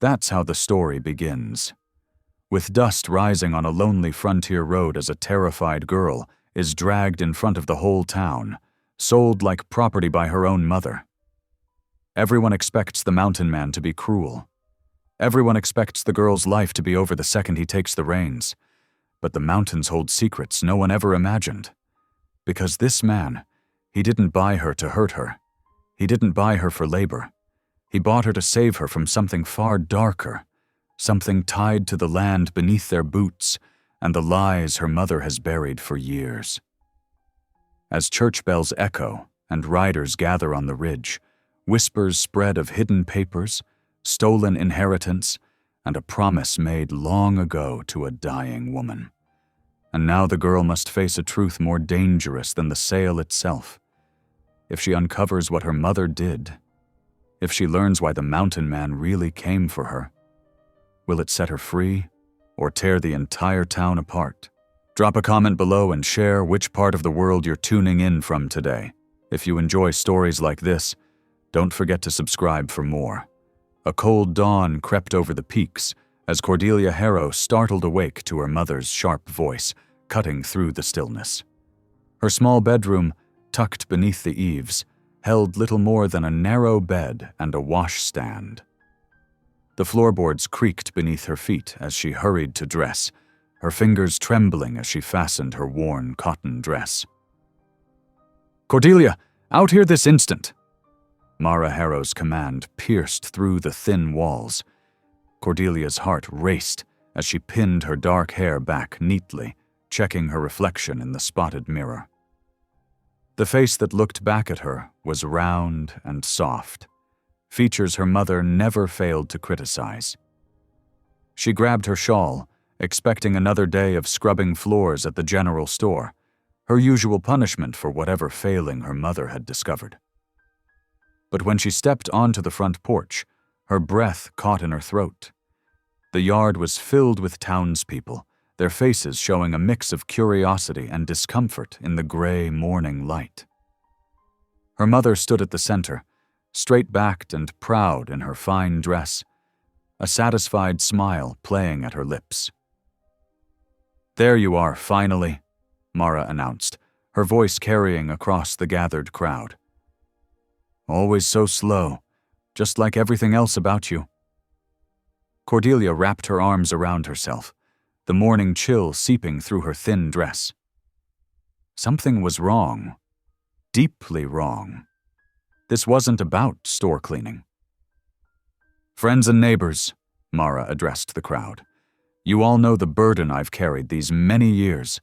That's how the story begins. With dust rising on a lonely frontier road as a terrified girl is dragged in front of the whole town, sold like property by her own mother. Everyone expects the mountain man to be cruel. Everyone expects the girl's life to be over the second he takes the reins. But the mountains hold secrets no one ever imagined. Because this man, he didn't buy her to hurt her. He didn't buy her for labor. He bought her to save her from something far darker, something tied to the land beneath their boots and the lies her mother has buried for years. As church bells echo and riders gather on the ridge, whispers spread of hidden papers, stolen inheritance, and a promise made long ago to a dying woman. And now the girl must face a truth more dangerous than the sale itself. If she uncovers what her mother did, if she learns why the mountain man really came for her, will it set her free or tear the entire town apart? Drop a comment below and share which part of the world you're tuning in from today. If you enjoy stories like this, don't forget to subscribe for more. A cold dawn crept over the peaks as Cordelia Harrow startled awake to her mother's sharp voice cutting through the stillness. Her small bedroom, tucked beneath the eaves, held little more than a narrow bed and a washstand. The floorboards creaked beneath her feet as she hurried to dress, her fingers trembling as she fastened her worn cotton dress. "Cordelia, out here this instant!" Mara Harrow's command pierced through the thin walls. Cordelia's heart raced as she pinned her dark hair back neatly, checking her reflection in the spotted mirror. The face that looked back at her was round and soft, features her mother never failed to criticize. She grabbed her shawl, expecting another day of scrubbing floors at the general store, her usual punishment for whatever failing her mother had discovered. But when she stepped onto the front porch, her breath caught in her throat. The yard was filled with townspeople, their faces showing a mix of curiosity and discomfort in the gray morning light. Her mother stood at the center, straight-backed and proud in her fine dress, a satisfied smile playing at her lips. "There you are, finally," Mara announced, her voice carrying across the gathered crowd. "Always so slow, just like everything else about you." Cordelia wrapped her arms around herself, the morning chill seeping through her thin dress. Something was wrong, deeply wrong. This wasn't about store cleaning. "Friends and neighbors," Mara addressed the crowd, "you all know the burden I've carried these many years.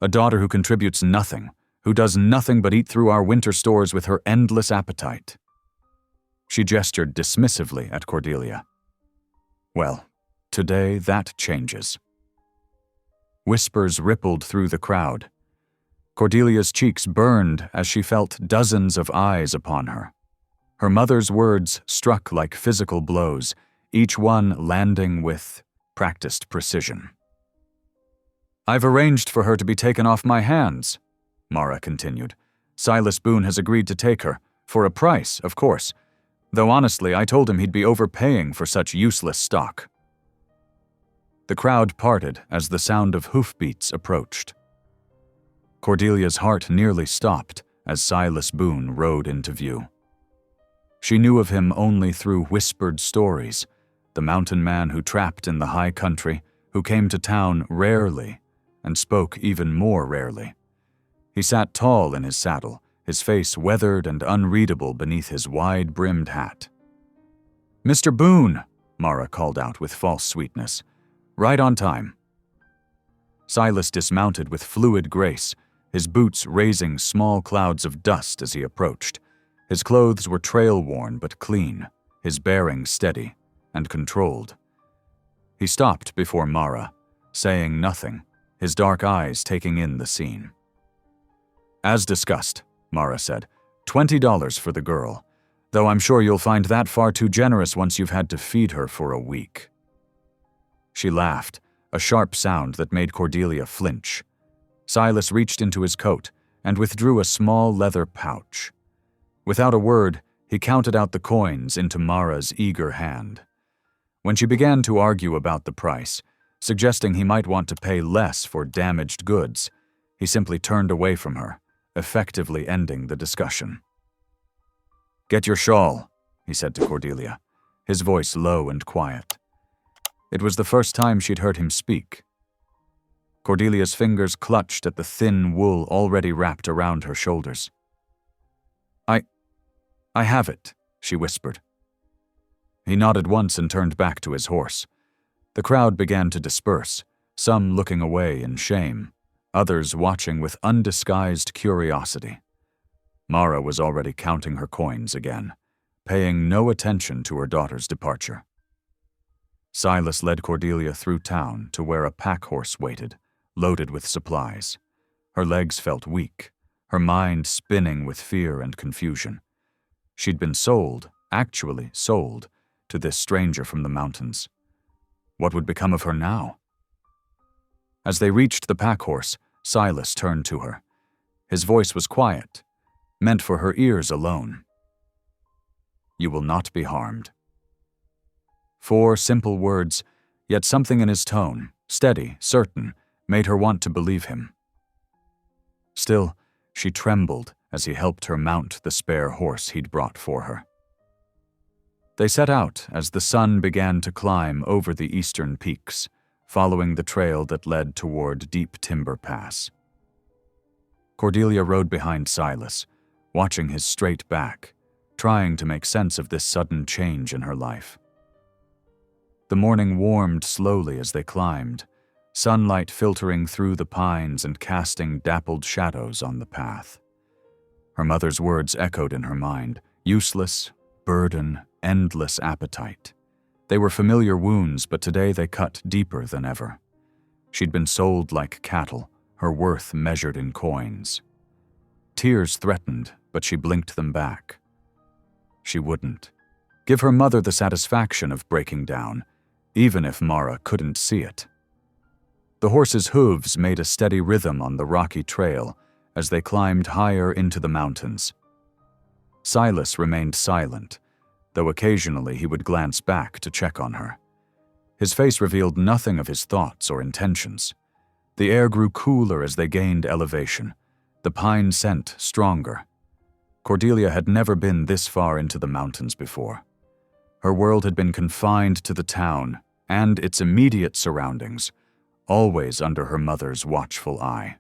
A daughter who contributes nothing, who does nothing but eat through our winter stores with her endless appetite." She gestured dismissively at Cordelia. "Well, today that changes." Whispers rippled through the crowd. Cordelia's cheeks burned as she felt dozens of eyes upon her. Her mother's words struck like physical blows, each one landing with practiced precision. "I've arranged for her to be taken off my hands," Mara continued. "Silas Boone has agreed to take her, for a price, of course, though honestly I told him he'd be overpaying for such useless stock." The crowd parted as the sound of hoofbeats approached. Cordelia's heart nearly stopped as Silas Boone rode into view. She knew of him only through whispered stories, the mountain man who trapped in the high country, who came to town rarely and spoke even more rarely. He sat tall in his saddle, his face weathered and unreadable beneath his wide-brimmed hat. "Mr. Boone," Mara called out with false sweetness. "Right on time." Silas dismounted with fluid grace, his boots raising small clouds of dust as he approached. His clothes were trail-worn but clean, his bearing steady and controlled. He stopped before Mara, saying nothing, his dark eyes taking in the scene. "As discussed," Mara said, $20 for the girl, though I'm sure you'll find that far too generous once you've had to feed her for a week." She laughed, a sharp sound that made Cordelia flinch. Silas reached into his coat and withdrew a small leather pouch. Without a word, he counted out the coins into Mara's eager hand. When she began to argue about the price, suggesting he might want to pay less for damaged goods, he simply turned away from her, effectively ending the discussion. "Get your shawl," he said to Cordelia, his voice low and quiet. It was the first time she'd heard him speak. Cordelia's fingers clutched at the thin wool already wrapped around her shoulders. I have it," she whispered. He nodded once and turned back to his horse. The crowd began to disperse, some looking away in shame, others watching with undisguised curiosity. Mara was already counting her coins again, paying no attention to her daughter's departure. Silas led Cordelia through town to where a pack horse waited, loaded with supplies. Her legs felt weak, her mind spinning with fear and confusion. She'd been sold, actually sold, to this stranger from the mountains. What would become of her now? As they reached the pack horse, Silas turned to her. His voice was quiet, meant for her ears alone. "You will not be harmed." 4 simple words, yet something in his tone, steady, certain, made her want to believe him. Still, she trembled as he helped her mount the spare horse he'd brought for her. They set out as the sun began to climb over the eastern peaks, following the trail that led toward Deep Timber Pass. Cordelia rode behind Silas, watching his straight back, trying to make sense of this sudden change in her life. The morning warmed slowly as they climbed, sunlight filtering through the pines and casting dappled shadows on the path. Her mother's words echoed in her mind: useless, burden, endless appetite. They were familiar wounds, but today they cut deeper than ever. She'd been sold like cattle, her worth measured in coins. Tears threatened, but she blinked them back. She wouldn't give her mother the satisfaction of breaking down, even if Mara couldn't see it. The horse's hooves made a steady rhythm on the rocky trail as they climbed higher into the mountains. Silas remained silent, though occasionally he would glance back to check on her. His face revealed nothing of his thoughts or intentions. The air grew cooler as they gained elevation, the pine scent stronger. Cordelia had never been this far into the mountains before. Her world had been confined to the town and its immediate surroundings, always under her mother's watchful eye.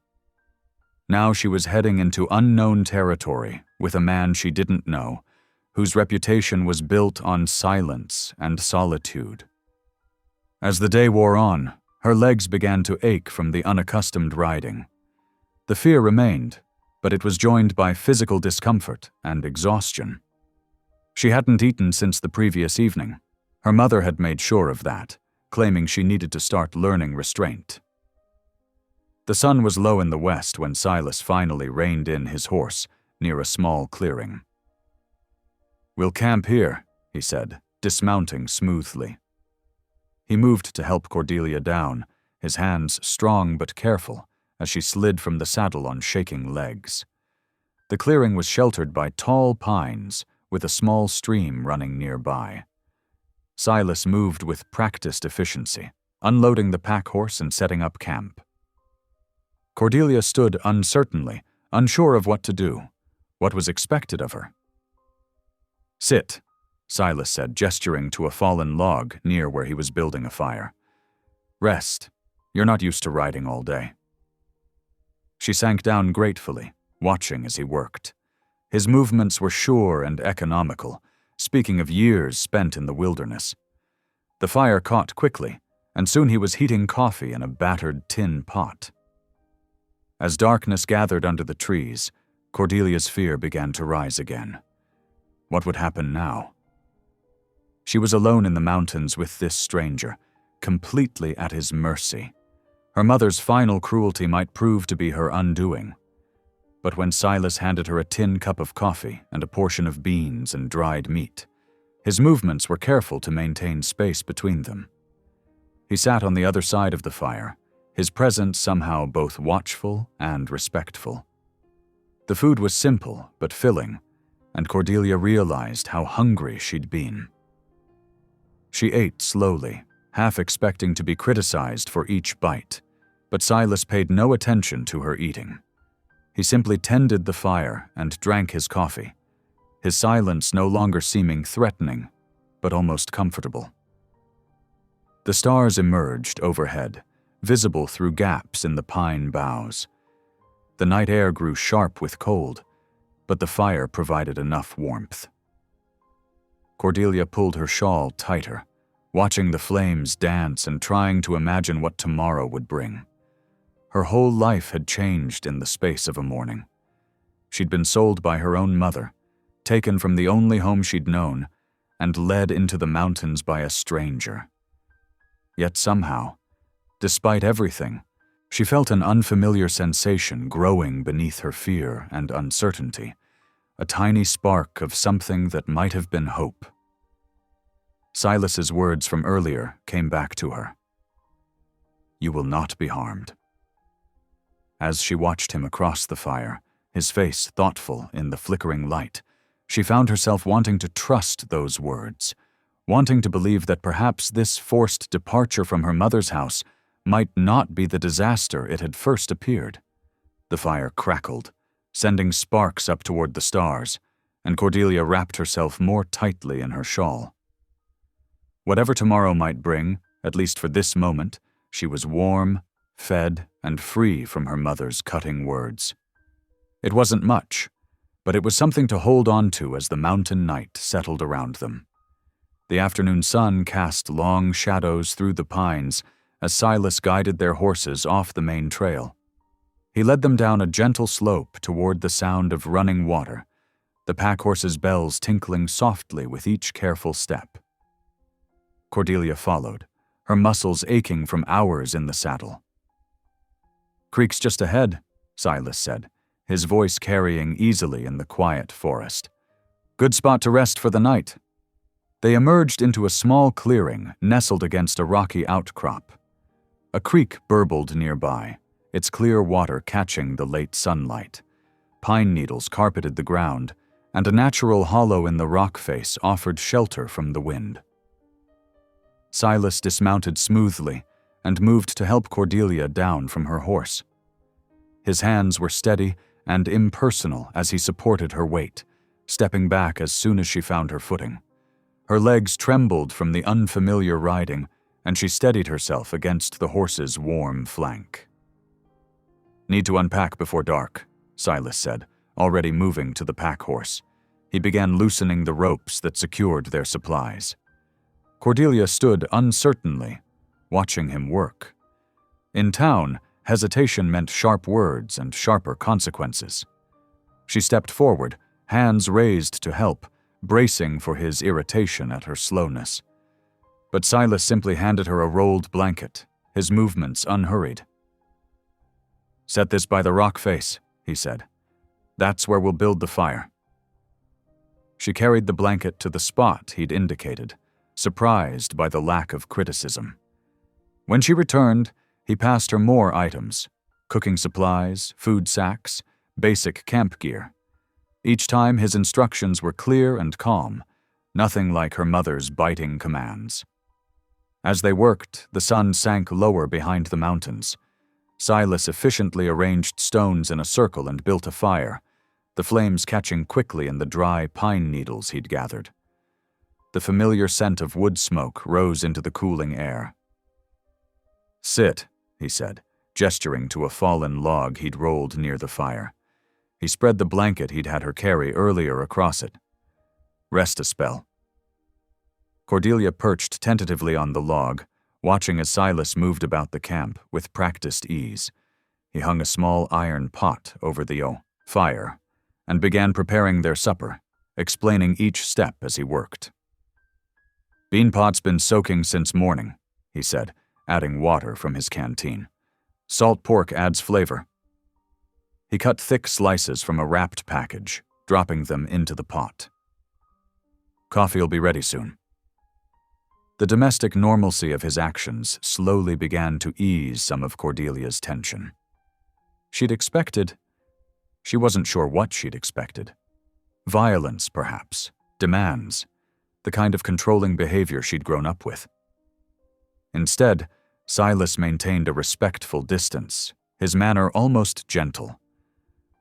Now she was heading into unknown territory with a man she didn't know, whose reputation was built on silence and solitude. As the day wore on, her legs began to ache from the unaccustomed riding. The fear remained, but it was joined by physical discomfort and exhaustion. She hadn't eaten since the previous evening. Her mother had made sure of that, claiming she needed to start learning restraint. The sun was low in the west when Silas finally reined in his horse near a small clearing. "We'll camp here," he said, dismounting smoothly. He moved to help Cordelia down, his hands strong but careful as she slid from the saddle on shaking legs. The clearing was sheltered by tall pines with a small stream running nearby. Silas moved with practiced efficiency, unloading the pack horse and setting up camp. Cordelia stood uncertainly, unsure of what to do, what was expected of her. "Sit," Silas said, gesturing to a fallen log near where he was building a fire. "Rest. You're not used to riding all day." She sank down gratefully, watching as he worked. His movements were sure and economical, speaking of years spent in the wilderness. The fire caught quickly, and soon he was heating coffee in a battered tin pot. As darkness gathered under the trees, Cordelia's fear began to rise again. What would happen now? She was alone in the mountains with this stranger, completely at his mercy. Her mother's final cruelty might prove to be her undoing. But when Silas handed her a tin cup of coffee and a portion of beans and dried meat, his movements were careful to maintain space between them. He sat on the other side of the fire, his presence somehow both watchful and respectful. The food was simple but filling, and Cordelia realized how hungry she'd been. She ate slowly, half expecting to be criticized for each bite, but Silas paid no attention to her eating. He simply tended the fire and drank his coffee, his silence no longer seeming threatening, but almost comfortable. The stars emerged overhead, visible through gaps in the pine boughs. The night air grew sharp with cold, but the fire provided enough warmth. Cordelia pulled her shawl tighter, watching the flames dance and trying to imagine what tomorrow would bring. Her whole life had changed in the space of a morning. She'd been sold by her own mother, taken from the only home she'd known, and led into the mountains by a stranger. Yet somehow, despite everything, she felt an unfamiliar sensation growing beneath her fear and uncertainty, a tiny spark of something that might have been hope. Silas's words from earlier came back to her. "You will not be harmed." As she watched him across the fire, his face thoughtful in the flickering light, she found herself wanting to trust those words, wanting to believe that perhaps this forced departure from her mother's house might not be the disaster it had first appeared. The fire crackled, sending sparks up toward the stars, and Cordelia wrapped herself more tightly in her shawl. Whatever tomorrow might bring, at least for this moment, she was warm, fed, and free from her mother's cutting words. It wasn't much, but it was something to hold on to as the mountain night settled around them. The afternoon sun cast long shadows through the pines as Silas guided their horses off the main trail. He led them down a gentle slope toward the sound of running water, the pack horses' bells tinkling softly with each careful step. Cordelia followed, her muscles aching from hours in the saddle. "Creek's just ahead," Silas said, his voice carrying easily in the quiet forest. "Good spot to rest for the night." They emerged into a small clearing nestled against a rocky outcrop. A creek burbled nearby, its clear water catching the late sunlight. Pine needles carpeted the ground, and a natural hollow in the rock face offered shelter from the wind. Silas dismounted smoothly and moved to help Cordelia down from her horse. His hands were steady and impersonal as he supported her weight, stepping back as soon as she found her footing. Her legs trembled from the unfamiliar riding, and she steadied herself against the horse's warm flank. "Need to unpack before dark," Silas said, already moving to the pack horse. He began loosening the ropes that secured their supplies. Cordelia stood uncertainly, watching him work. In town, hesitation meant sharp words and sharper consequences. She stepped forward, hands raised to help, bracing for his irritation at her slowness. But Silas simply handed her a rolled blanket, his movements unhurried. "Set this by the rock face," he said. "That's where we'll build the fire." She carried the blanket to the spot he'd indicated, surprised by the lack of criticism. When she returned, he passed her more items: cooking supplies, food sacks, basic camp gear. Each time his instructions were clear and calm, nothing like her mother's biting commands. As they worked, the sun sank lower behind the mountains. Silas efficiently arranged stones in a circle and built a fire, the flames catching quickly in the dry pine needles he'd gathered. The familiar scent of wood smoke rose into the cooling air. "Sit," he said, gesturing to a fallen log he'd rolled near the fire. He spread the blanket he'd had her carry earlier across it. "Rest a spell." Cordelia perched tentatively on the log, watching as Silas moved about the camp with practiced ease. He hung a small iron pot over the fire and began preparing their supper, explaining each step as he worked. "Bean pot's been soaking since morning," he said, adding water from his canteen. "Salt pork adds flavor." He cut thick slices from a wrapped package, dropping them into the pot. "Coffee'll be ready soon." The domestic normalcy of his actions slowly began to ease some of Cordelia's tension. She wasn't sure what she'd expected. Violence, perhaps, demands. the kind of controlling behavior she'd grown up with. Instead, Silas maintained a respectful distance, his manner almost gentle.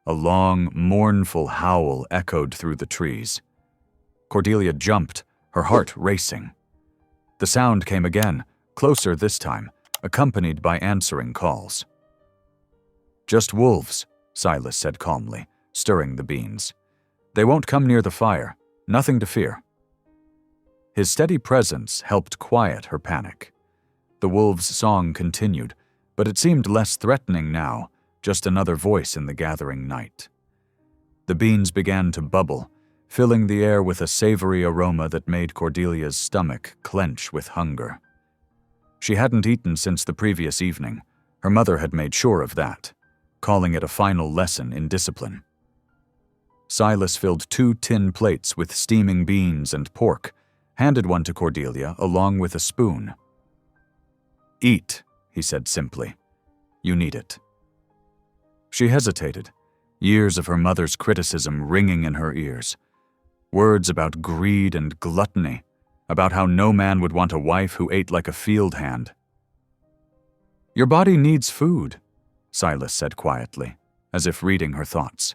A long, mournful howl echoed through the trees. Cordelia jumped, her heart racing. The sound came again, closer this time, accompanied by answering calls. "Just wolves," Silas said calmly, stirring the beans. "They won't come near the fire. Nothing to fear." His steady presence helped quiet her panic. The wolves' song continued, but it seemed less threatening now, just another voice in the gathering night. The beans began to bubble, filling the air with a savory aroma that made Cordelia's stomach clench with hunger. She hadn't eaten since the previous evening. Her mother had made sure of that, calling it a final lesson in discipline. Silas filled 2 tin plates with steaming beans and pork, handed one to Cordelia along with a spoon. "Eat," he said simply. "You need it." She hesitated, years of her mother's criticism ringing in her ears. Words about greed and gluttony, about how no man would want a wife who ate like a field hand. "Your body needs food," Silas said quietly, as if reading her thoughts.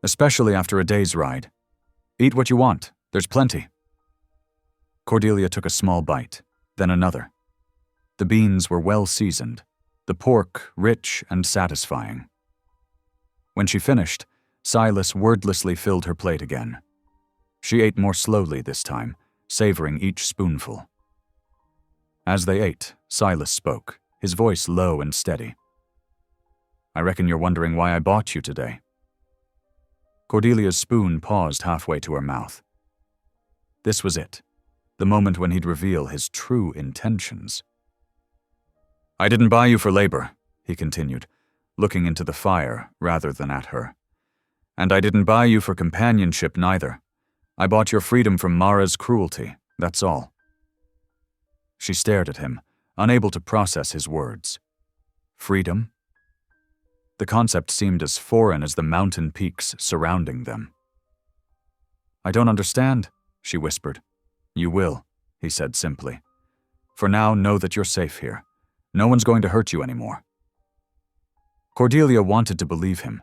"Especially after a day's ride. Eat what you want, there's plenty." Cordelia took a small bite, then another. The beans were well seasoned, the pork rich and satisfying. When she finished, Silas wordlessly filled her plate again. She ate more slowly this time, savoring each spoonful. As they ate, Silas spoke, his voice low and steady. "I reckon you're wondering why I bought you today." Cordelia's spoon paused halfway to her mouth. This was it, the moment when he'd reveal his true intentions. "I didn't buy you for labor," he continued, looking into the fire rather than at her. "And I didn't buy you for companionship neither. I bought your freedom from Mara's cruelty, that's all." She stared at him, unable to process his words. Freedom? The concept seemed as foreign as the mountain peaks surrounding them. "I don't understand," she whispered. "You will," he said simply. "For now, know that you're safe here. No one's going to hurt you anymore." Cordelia wanted to believe him,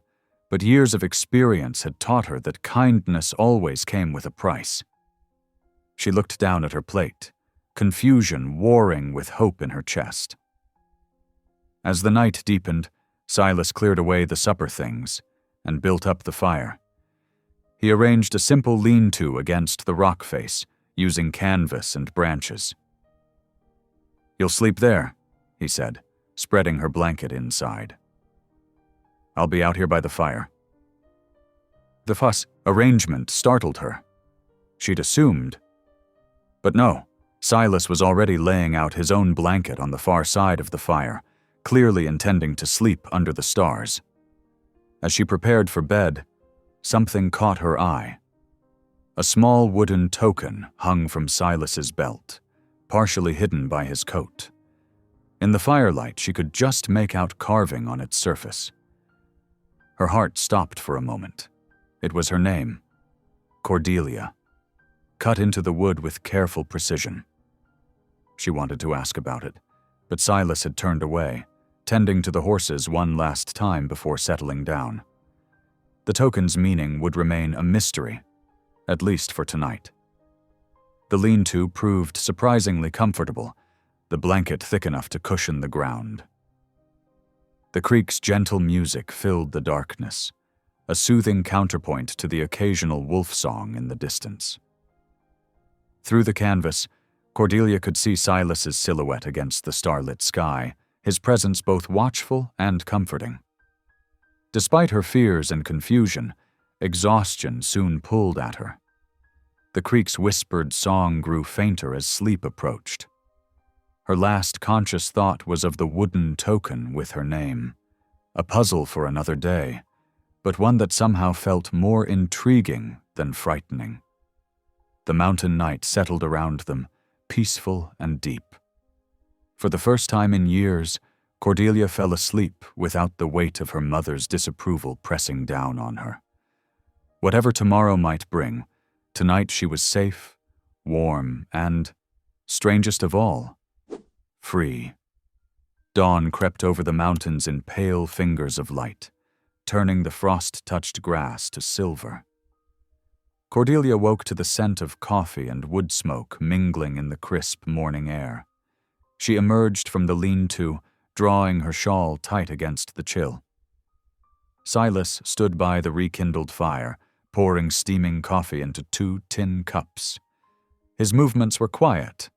but years of experience had taught her that kindness always came with a price. She looked down at her plate, confusion warring with hope in her chest. As the night deepened, Silas cleared away the supper things and built up the fire. He arranged a simple lean-to against the rock face, using canvas and branches. "You'll sleep there," he said, spreading her blanket inside. "I'll be out here by the fire." The fuss arrangement startled her. She'd assumed. But no, Silas was already laying out his own blanket on the far side of the fire, clearly intending to sleep under the stars. As she prepared for bed, something caught her eye. A small wooden token hung from Silas's belt, partially hidden by his coat. In the firelight, she could just make out carving on its surface. Her heart stopped for a moment. It was her name, Cordelia, cut into the wood with careful precision. She wanted to ask about it, but Silas had turned away, tending to the horses one last time before settling down. The token's meaning would remain a mystery, at least for tonight. The lean-to proved surprisingly comfortable, the blanket thick enough to cushion the ground. The creek's gentle music filled the darkness, a soothing counterpoint to the occasional wolf song in the distance. Through the canvas, Cordelia could see Silas's silhouette against the starlit sky, his presence both watchful and comforting. Despite her fears and confusion, exhaustion soon pulled at her. The creek's whispered song grew fainter as sleep approached. Her last conscious thought was of the wooden token with her name, a puzzle for another day, but one that somehow felt more intriguing than frightening. The mountain night settled around them, peaceful and deep. For the first time in years, Cordelia fell asleep without the weight of her mother's disapproval pressing down on her. Whatever tomorrow might bring, tonight she was safe, warm, and, strangest of all, free. Dawn crept over the mountains in pale fingers of light, turning the frost-touched grass to silver. Cordelia woke to the scent of coffee and wood smoke mingling in the crisp morning air. She emerged from the lean-to, drawing her shawl tight against the chill. Silas stood by the rekindled fire, pouring steaming coffee into 2 tin cups. His movements were quiet,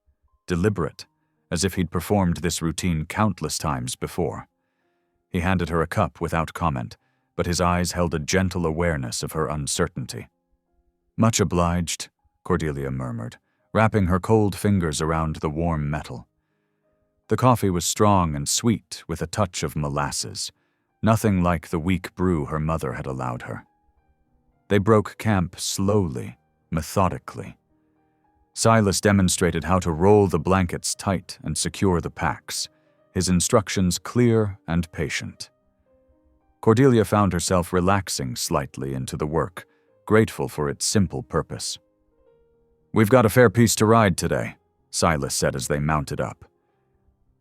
deliberate, as if he'd performed this routine countless times before. He handed her a cup without comment, but his eyes held a gentle awareness of her uncertainty. "Much obliged," Cordelia murmured, wrapping her cold fingers around the warm metal. The coffee was strong and sweet, with a touch of molasses, nothing like the weak brew her mother had allowed her. They broke camp slowly, methodically. Silas demonstrated how to roll the blankets tight and secure the packs, his instructions clear and patient. Cordelia found herself relaxing slightly into the work, grateful for its simple purpose. "We've got a fair piece to ride today," Silas said as they mounted up.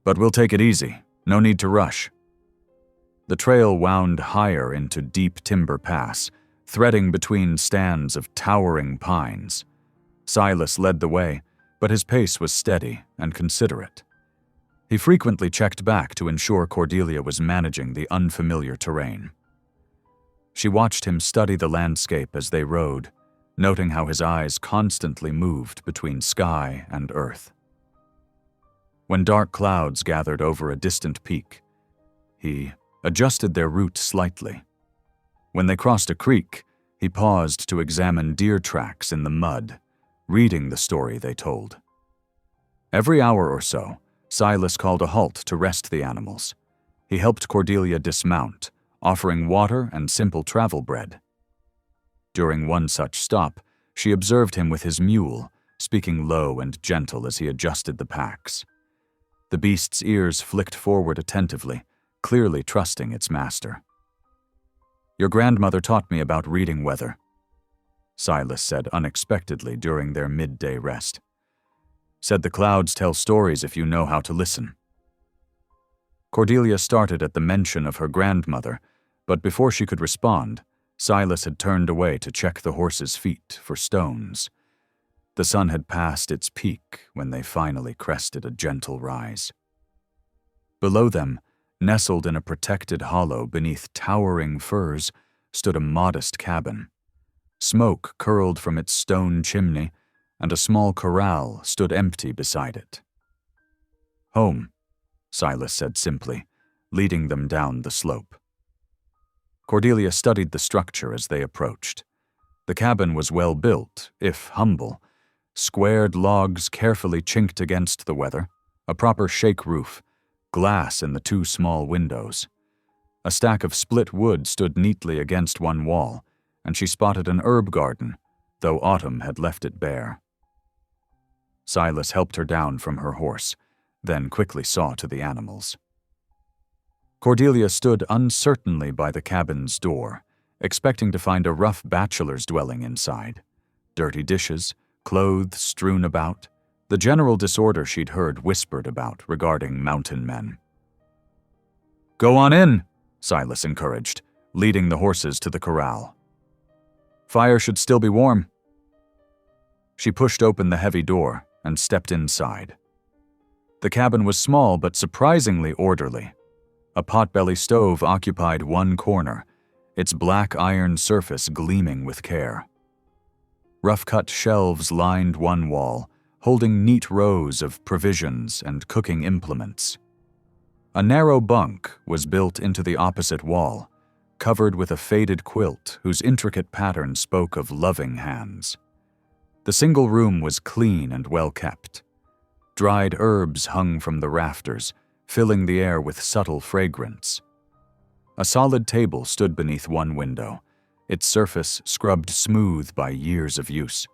"But we'll take it easy, no need to rush." The trail wound higher into deep timber pass, threading between stands of towering pines. Silas led the way, but his pace was steady and considerate. He frequently checked back to ensure Cordelia was managing the unfamiliar terrain. She watched him study the landscape as they rode, noting how his eyes constantly moved between sky and earth. When dark clouds gathered over a distant peak, he adjusted their route slightly. When they crossed a creek, he paused to examine deer tracks in the mud, reading the story they told. Every hour or so, Silas called a halt to rest the animals. He helped Cordelia dismount, offering water and simple travel bread. During one such stop, she observed him with his mule, speaking low and gentle as he adjusted the packs. The beast's ears flicked forward attentively, clearly trusting its master. "Your grandmother taught me about reading weather," Silas said unexpectedly during their midday rest. "Said the clouds tell stories if you know how to listen." Cordelia started at the mention of her grandmother, but before she could respond, Silas had turned away to check the horse's feet for stones. The sun had passed its peak when they finally crested a gentle rise. Below them, nestled in a protected hollow beneath towering firs, stood a modest cabin. Smoke curled from its stone chimney, and a small corral stood empty beside it. "Home," Silas said simply, leading them down the slope. Cordelia studied the structure as they approached. The cabin was well built, if humble. Squared logs carefully chinked against the weather, a proper shake roof, glass in the 2 small windows. A stack of split wood stood neatly against one wall, and she spotted an herb garden, though autumn had left it bare. Silas helped her down from her horse, then quickly saw to the animals. Cordelia stood uncertainly by the cabin's door, expecting to find a rough bachelor's dwelling inside. Dirty dishes, clothes strewn about, the general disorder she'd heard whispered about regarding mountain men. "Go on in," Silas encouraged, leading the horses to the corral. "Fire should still be warm." She pushed open the heavy door and stepped inside. The cabin was small but surprisingly orderly. A potbelly stove occupied one corner, its black iron surface gleaming with care. Rough-cut shelves lined one wall, holding neat rows of provisions and cooking implements. A narrow bunk was built into the opposite wall, covered with a faded quilt whose intricate pattern spoke of loving hands. The single room was clean and well kept. Dried herbs hung from the rafters, filling the air with subtle fragrance. A solid table stood beneath one window, its surface scrubbed smooth by years of use.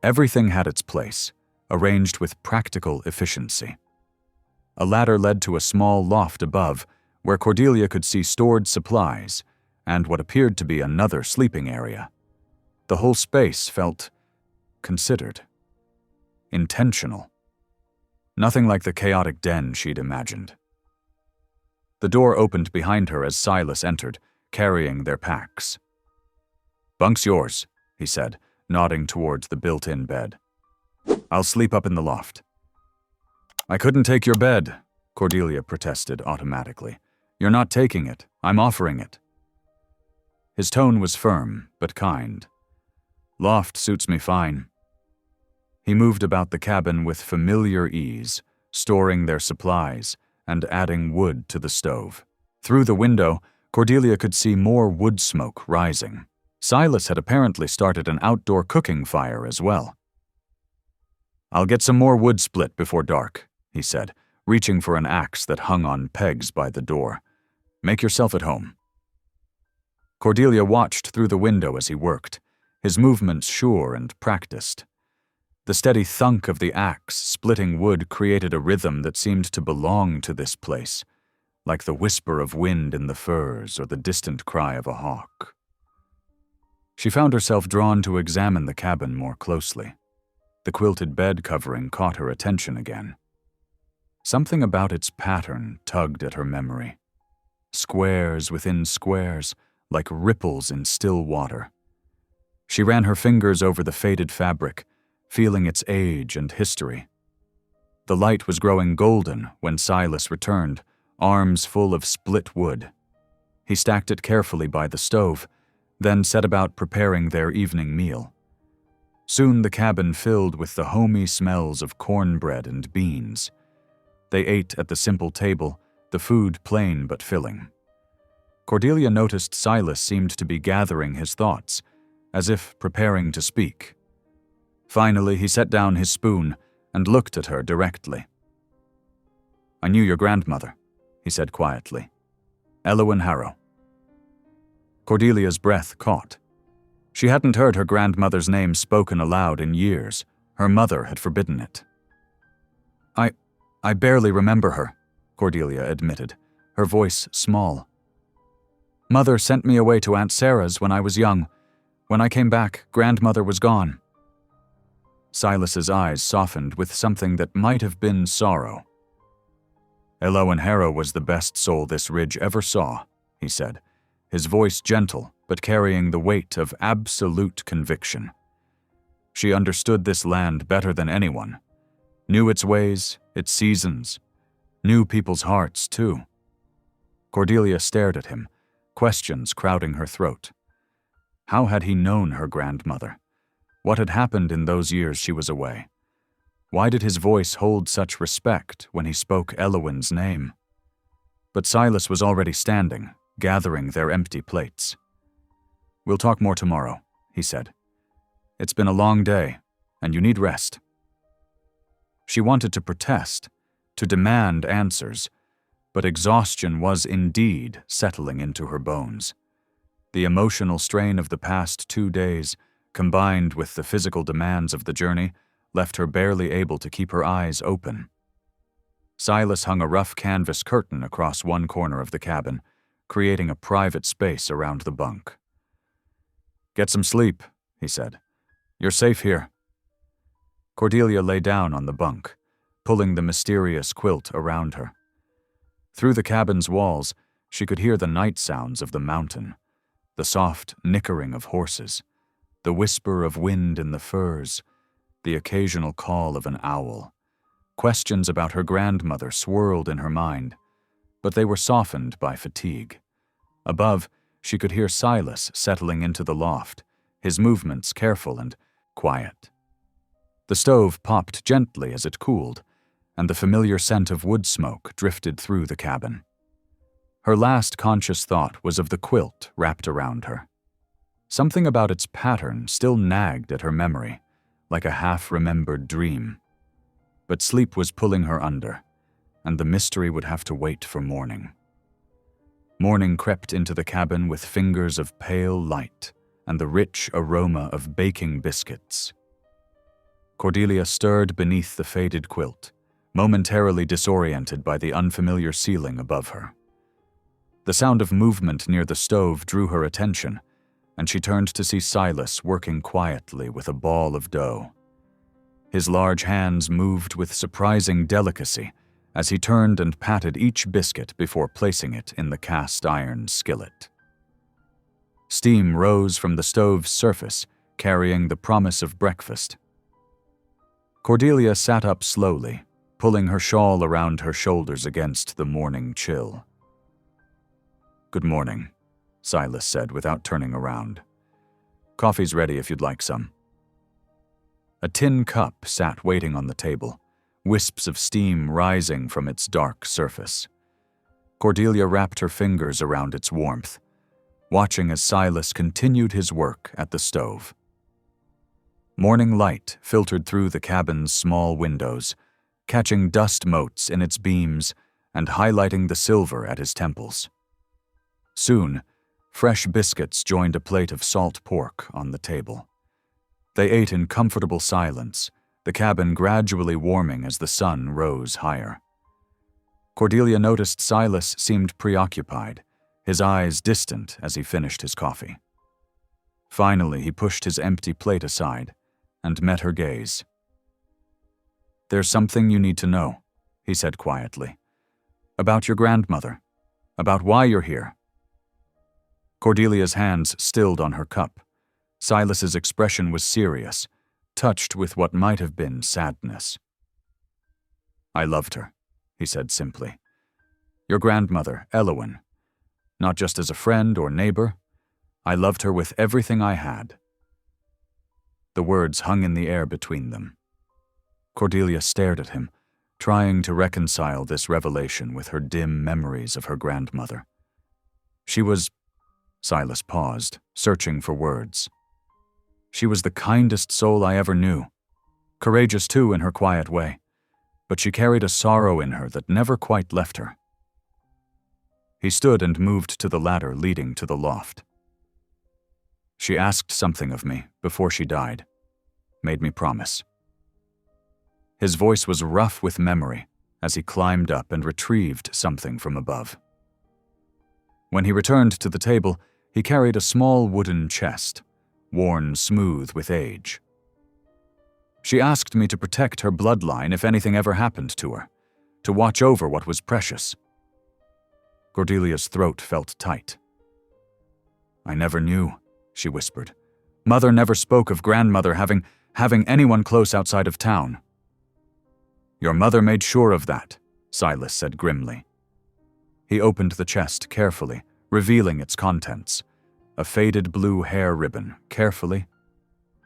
Everything had its place, arranged with practical efficiency. A ladder led to a small loft above, where Cordelia could see stored supplies and what appeared to be another sleeping area. The whole space felt considered. intentional. Nothing like the chaotic den she'd imagined. The door opened behind her as Silas entered, carrying their packs. "Bunk's yours," he said, nodding towards the built-in bed. "I'll sleep up in the loft." "I couldn't take your bed," Cordelia protested automatically. "You're not taking it. I'm offering it." His tone was firm, but kind. "Loft suits me fine." He moved about the cabin with familiar ease, storing their supplies and adding wood to the stove. Through the window, Cordelia could see more wood smoke rising. Silas had apparently started an outdoor cooking fire as well. "I'll get some more wood split before dark," he said, reaching for an axe that hung on pegs by the door. "Make yourself at home." Cordelia watched through the window as he worked, his movements sure and practiced. The steady thunk of the axe splitting wood created a rhythm that seemed to belong to this place, like the whisper of wind in the firs or the distant cry of a hawk. She found herself drawn to examine the cabin more closely. The quilted bed covering caught her attention again. Something about its pattern tugged at her memory. Squares within squares, like ripples in still water. She ran her fingers over the faded fabric, feeling its age and history. The light was growing golden when Silas returned, arms full of split wood. He stacked it carefully by the stove, then set about preparing their evening meal. Soon the cabin filled with the homey smells of cornbread and beans. They ate at the simple table, the food plain but filling. Cordelia noticed Silas seemed to be gathering his thoughts, as if preparing to speak. Finally, he set down his spoon and looked at her directly. "I knew your grandmother," he said quietly. "Elowyn Harrow." Cordelia's breath caught. She hadn't heard her grandmother's name spoken aloud in years. Her mother had forbidden it. I barely remember her," Cordelia admitted, her voice small. "Mother sent me away to Aunt Sarah's when I was young. When I came back, grandmother was gone." Silas's eyes softened with something that might have been sorrow. "Elowyn Harrow was the best soul this ridge ever saw," he said, his voice gentle but carrying the weight of absolute conviction. "She understood this land better than anyone, knew its ways, its seasons, knew people's hearts too." Cordelia stared at him, questions crowding her throat. How had he known her grandmother? What had happened in those years she was away? Why did his voice hold such respect when he spoke Elowyn's name? But Silas was already standing, gathering their empty plates. "We'll talk more tomorrow," he said. "It's been a long day, and you need rest." She wanted to protest, to demand answers, but exhaustion was indeed settling into her bones. The emotional strain of the past 2 days, combined with the physical demands of the journey, left her barely able to keep her eyes open. Silas hung a rough canvas curtain across one corner of the cabin, creating a private space around the bunk. "Get some sleep," he said. "You're safe here." Cordelia lay down on the bunk, pulling the mysterious quilt around her. Through the cabin's walls, she could hear the night sounds of the mountain, the soft nickering of horses, the whisper of wind in the firs, the occasional call of an owl. Questions about her grandmother swirled in her mind, but they were softened by fatigue. Above, she could hear Silas settling into the loft, his movements careful and quiet. The stove popped gently as it cooled, and the familiar scent of wood smoke drifted through the cabin. Her last conscious thought was of the quilt wrapped around her. Something about its pattern still nagged at her memory, like a half-remembered dream. But sleep was pulling her under, and the mystery would have to wait for morning. Morning crept into the cabin with fingers of pale light and the rich aroma of baking biscuits. Cordelia stirred beneath the faded quilt, momentarily disoriented by the unfamiliar ceiling above her. The sound of movement near the stove drew her attention, and she turned to see Silas working quietly with a ball of dough. His large hands moved with surprising delicacy as he turned and patted each biscuit before placing it in the cast-iron skillet. Steam rose from the stove's surface, carrying the promise of breakfast. Cordelia sat up slowly, pulling her shawl around her shoulders against the morning chill. "Good morning," Silas said without turning around. "Coffee's ready if you'd like some." A tin cup sat waiting on the table, wisps of steam rising from its dark surface. Cordelia wrapped her fingers around its warmth, watching as Silas continued his work at the stove. Morning light filtered through the cabin's small windows, catching dust motes in its beams and highlighting the silver at his temples. Soon, fresh biscuits joined a plate of salt pork on the table. They ate in comfortable silence, the cabin gradually warming as the sun rose higher. Cordelia noticed Silas seemed preoccupied, his eyes distant as he finished his coffee. Finally, he pushed his empty plate aside and met her gaze. "There's something you need to know," he said quietly. "About your grandmother. About why you're here." Cordelia's hands stilled on her cup. Silas's expression was serious, touched with what might have been sadness. "I loved her," he said simply. "Your grandmother, Elowen. Not just as a friend or neighbor. I loved her with everything I had." The words hung in the air between them. Cordelia stared at him, trying to reconcile this revelation with her dim memories of her grandmother. She was... Silas paused, searching for words. "She was the kindest soul I ever knew. Courageous too in her quiet way, but she carried a sorrow in her that never quite left her." He stood and moved to the ladder leading to the loft. "She asked something of me before she died. Made me promise." His voice was rough with memory as he climbed up and retrieved something from above. When he returned to the table, he carried a small wooden chest, worn smooth with age. "She asked me to protect her bloodline if anything ever happened to her, to watch over what was precious." Cordelia's throat felt tight. "I never knew," she whispered. "Mother never spoke of grandmother having anyone close outside of town." "Your mother made sure of that," Silas said grimly. He opened the chest carefully, revealing its contents. A faded blue hair ribbon, carefully,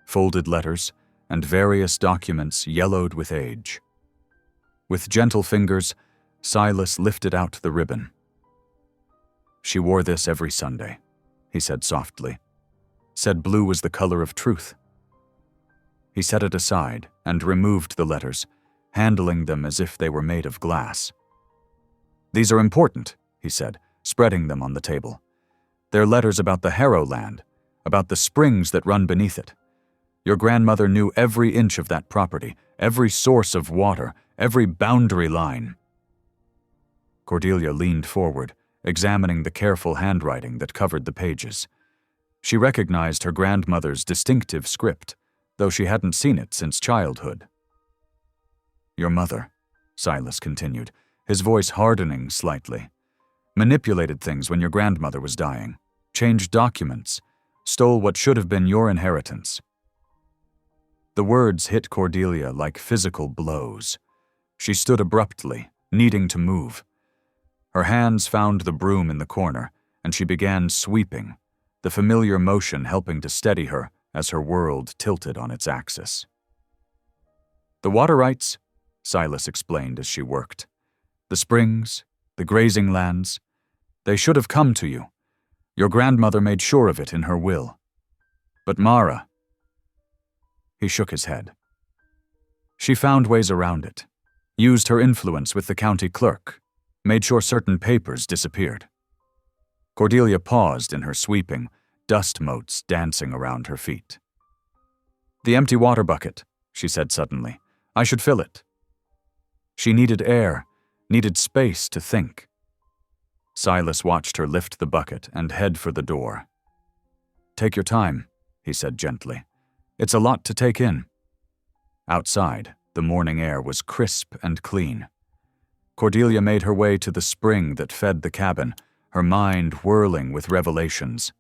folded letters, and various documents yellowed with age. With gentle fingers, Silas lifted out the ribbon. "She wore this every Sunday," he said softly. "Said blue was the color of truth." He set it aside and removed the letters, handling them as if they were made of glass. "These are important," he said, spreading them on the table. "They're letters about the Harrow land, about the springs that run beneath it. Your grandmother knew every inch of that property, every source of water, every boundary line." Cordelia leaned forward, examining the careful handwriting that covered the pages. She recognized her grandmother's distinctive script, though she hadn't seen it since childhood. "Your mother," Silas continued, his voice hardening slightly, "manipulated things when your grandmother was dying, changed documents, stole what should have been your inheritance." The words hit Cordelia like physical blows. She stood abruptly, needing to move. Her hands found the broom in the corner, and she began sweeping, the familiar motion helping to steady her as her world tilted on its axis. "The water rights," Silas explained as she worked. "The springs, the grazing lands, they should have come to you. Your grandmother made sure of it in her will. But Mara..." He shook his head. "She found ways around it, used her influence with the county clerk, made sure certain papers disappeared." Cordelia paused in her sweeping, dust motes dancing around her feet. "The empty water bucket," she said suddenly. "I should fill it." She needed air, needed space to think. Silas watched her lift the bucket and head for the door. "Take your time," he said gently. "It's a lot to take in." Outside, the morning air was crisp and clean. Cordelia made her way to the spring that fed the cabin, her mind whirling with revelations.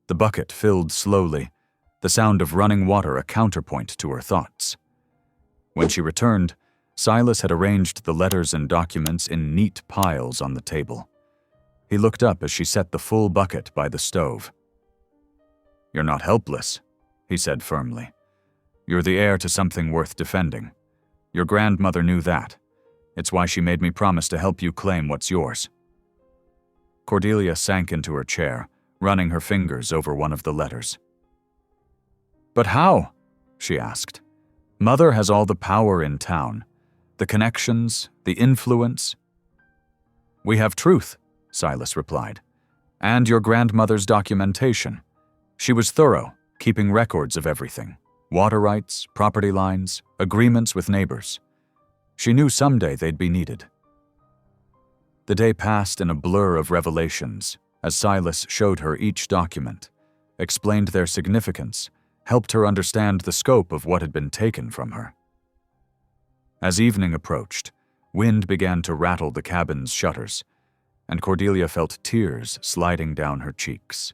The bucket filled slowly, the sound of running water a counterpoint to her thoughts. When she returned, Silas had arranged the letters and documents in neat piles on the table. He looked up as she set the full bucket by the stove. "You're not helpless," he said firmly. "You're the heir to something worth defending. Your grandmother knew that. It's why she made me promise to help you claim what's yours." Cordelia sank into her chair, running her fingers over one of the letters. "But how?" she asked. "Mother has all the power in town, the connections, the influence." "We have truth," Silas replied, "and your grandmother's documentation. She was thorough, keeping records of everything. Water rights, property lines, agreements with neighbors. She knew someday they'd be needed." The day passed in a blur of revelations as Silas showed her each document, explained their significance, helped her understand the scope of what had been taken from her. As evening approached, wind began to rattle the cabin's shutters, and Cordelia felt tears sliding down her cheeks.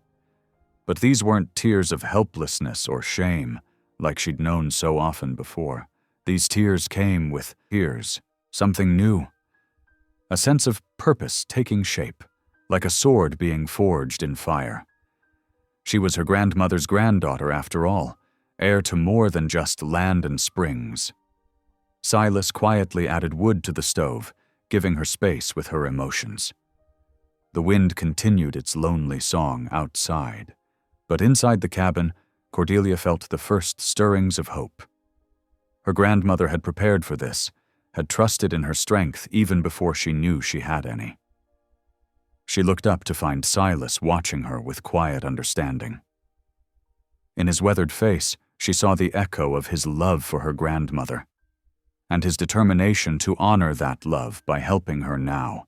But these weren't tears of helplessness or shame, like she'd known so often before. These tears came with tears, something new. A sense of purpose taking shape, like a sword being forged in fire. She was her grandmother's granddaughter after all, heir to more than just land and springs. Silas quietly added wood to the stove, giving her space with her emotions. The wind continued its lonely song outside, but inside the cabin, Cordelia felt the first stirrings of hope. Her grandmother had prepared for this, had trusted in her strength even before she knew she had any. She looked up to find Silas watching her with quiet understanding. In his weathered face, she saw the echo of his love for her grandmother, and his determination to honor that love by helping her now.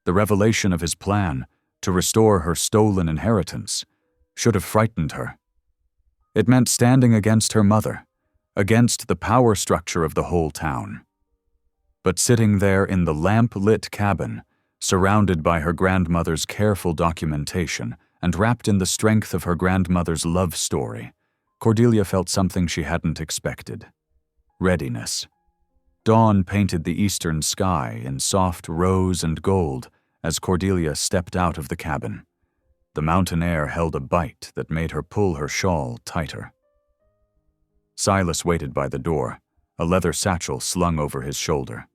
The revelation of his plan to restore her stolen inheritance should have frightened her. It meant standing against her mother, against the power structure of the whole town. But sitting there in the lamp-lit cabin, surrounded by her grandmother's careful documentation and wrapped in the strength of her grandmother's love story, Cordelia felt something she hadn't expected. Readiness. Dawn painted the eastern sky in soft rose and gold as Cordelia stepped out of the cabin. The mountain air held a bite that made her pull her shawl tighter. Silas waited by the door, a leather satchel slung over his shoulder.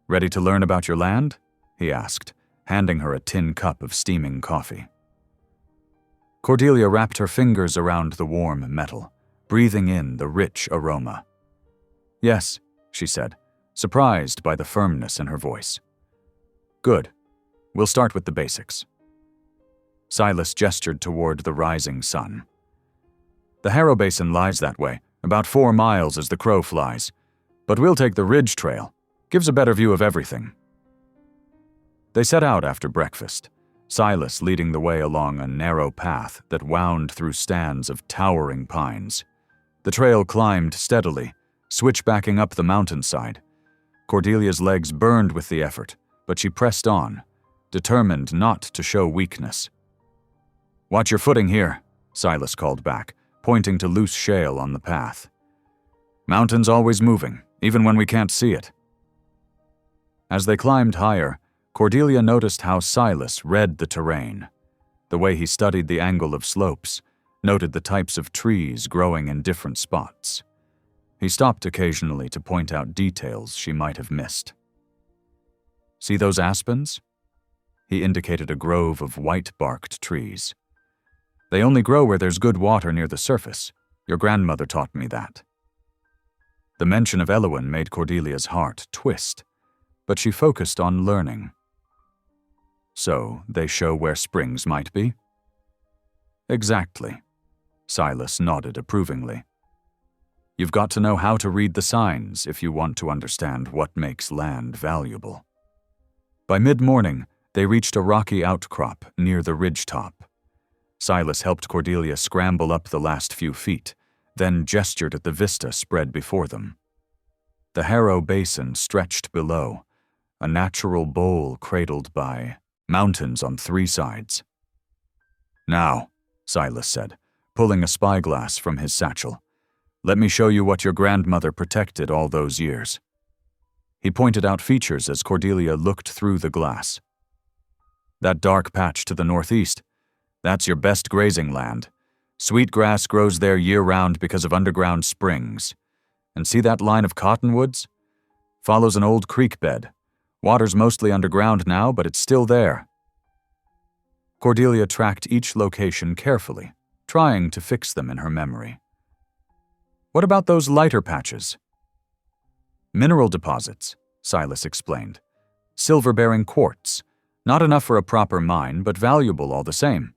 "Ready to learn about your land?" he asked, handing her a tin cup of steaming coffee. Cordelia wrapped her fingers around the warm metal, breathing in the rich aroma. "Yes," she said, surprised by the firmness in her voice. "Good. We'll start with the basics." Silas gestured toward the rising sun. "The Harrow Basin lies that way, about 4 miles as the crow flies. But we'll take the Ridge Trail. Gives a better view of everything." They set out after breakfast, Silas leading the way along a narrow path that wound through stands of towering pines. The trail climbed steadily, switchbacking up the mountainside. Cordelia's legs burned with the effort, but she pressed on, determined not to show weakness. "Watch your footing here," Silas called back, pointing to loose shale on the path. "Mountain's always moving, even when we can't see it." As they climbed higher, Cordelia noticed how Silas read the terrain, the way he studied the angle of slopes, noted the types of trees growing in different spots. He stopped occasionally to point out details she might have missed. "See those aspens?" He indicated a grove of white-barked trees. "They only grow where there's good water near the surface. Your grandmother taught me that." The mention of Elowen made Cordelia's heart twist, but she focused on learning. "So, they show where springs might be?" "Exactly." Silas nodded approvingly. "You've got to know how to read the signs if you want to understand what makes land valuable." By mid-morning, they reached a rocky outcrop near the ridgetop. Silas helped Cordelia scramble up the last few feet, then gestured at the vista spread before them. The Harrow Basin stretched below, a natural bowl cradled by mountains on 3 sides. "Now," Silas said, pulling a spyglass from his satchel, "let me show you what your grandmother protected all those years." He pointed out features as Cordelia looked through the glass. "That dark patch to the northeast, that's your best grazing land. Sweetgrass grows there year-round because of underground springs. And see that line of cottonwoods? Follows an old creek bed. Water's mostly underground now, but it's still there." Cordelia tracked each location carefully, trying to fix them in her memory. "What about those lighter patches?" "Mineral deposits," Silas explained. "Silver-bearing quartz. Not enough for a proper mine, but valuable all the same.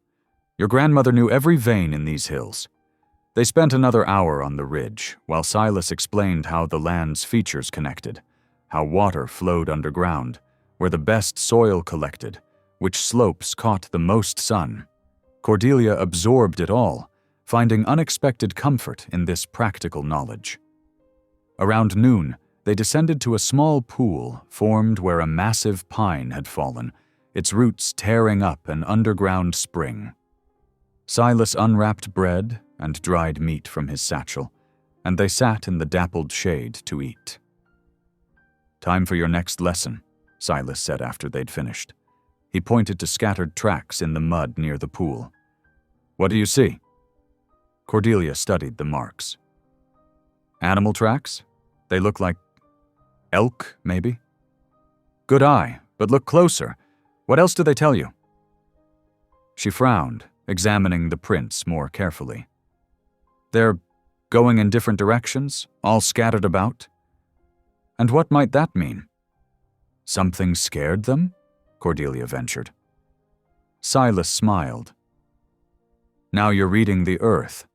Your grandmother knew every vein in these hills." They spent another hour on the ridge, while Silas explained how the land's features connected, how water flowed underground, where the best soil collected, which slopes caught the most sun. Cordelia absorbed it all, finding unexpected comfort in this practical knowledge. Around noon, they descended to a small pool formed where a massive pine had fallen, its roots tearing up an underground spring. Silas unwrapped bread and dried meat from his satchel, and they sat in the dappled shade to eat. "Time for your next lesson," Silas said after they'd finished. He pointed to scattered tracks in the mud near the pool. "What do you see?" Cordelia studied the marks. "Animal tracks? They look like elk, maybe?" "Good eye, but look closer. What else do they tell you?" She frowned, examining the prints more carefully. "They're going in different directions, all scattered about. And what might that mean?" "Something scared them?" Cordelia ventured. Silas smiled. "Now you're reading the earth.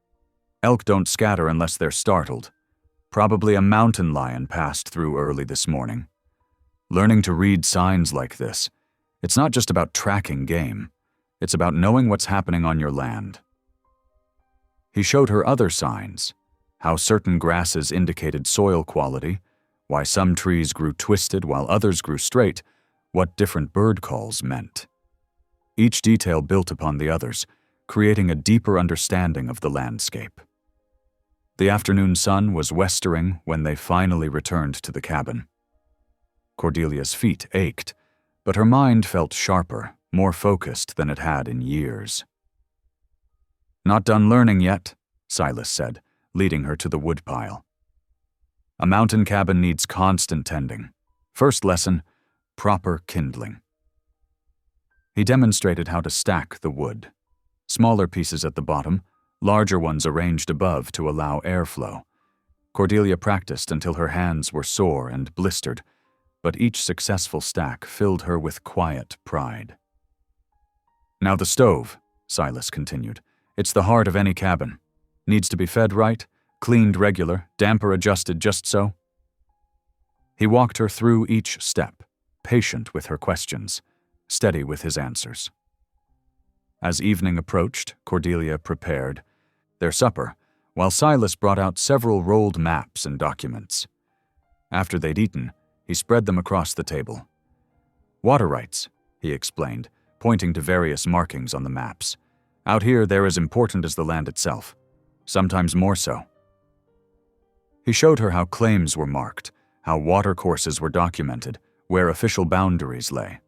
Elk don't scatter unless they're startled. Probably a mountain lion passed through early this morning. Learning to read signs like this, it's not just about tracking game. It's about knowing what's happening on your land." He showed her other signs, how certain grasses indicated soil quality, why some trees grew twisted while others grew straight, what different bird calls meant. Each detail built upon the others, creating a deeper understanding of the landscape. The afternoon sun was westering when they finally returned to the cabin. Cordelia's feet ached, but her mind felt sharper, more focused than it had in years. "Not done learning yet," Silas said, leading her to the woodpile. "A mountain cabin needs constant tending. First lesson, proper kindling." He demonstrated how to stack the wood. Smaller pieces at the bottom, larger ones arranged above to allow airflow. Cordelia practiced until her hands were sore and blistered, but each successful stack filled her with quiet pride. "Now the stove," Silas continued. "It's the heart of any cabin. Needs to be fed right, cleaned regular, damper adjusted just so." He walked her through each step, patient with her questions, steady with his answers. As evening approached, Cordelia prepared their supper, while Silas brought out several rolled maps and documents. After they'd eaten, he spread them across the table. "Water rights," he explained, pointing to various markings on the maps. "Out here, they're as important as the land itself, sometimes more so." He showed her how claims were marked, how watercourses were documented, where official boundaries lay.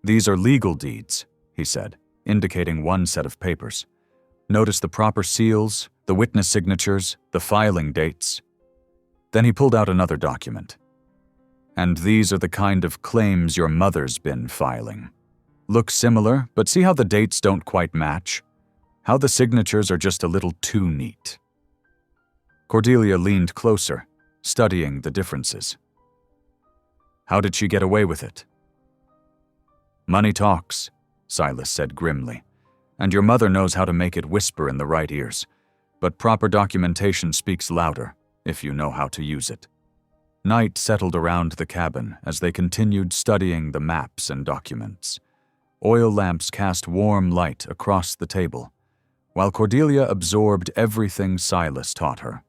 "These are legal deeds," he said, indicating one set of papers. "Notice the proper seals, the witness signatures, the filing dates." Then he pulled out another document. "And these are the kind of claims your mother's been filing. Look similar, but see how the dates don't quite match? How the signatures are just a little too neat." Cordelia leaned closer, studying the differences. "How did she get away with it?" "Money talks," Silas said grimly, "and your mother knows how to make it whisper in the right ears, but proper documentation speaks louder if you know how to use it." Night settled around the cabin as they continued studying the maps and documents. Oil lamps cast warm light across the table, while Cordelia absorbed everything Silas taught her.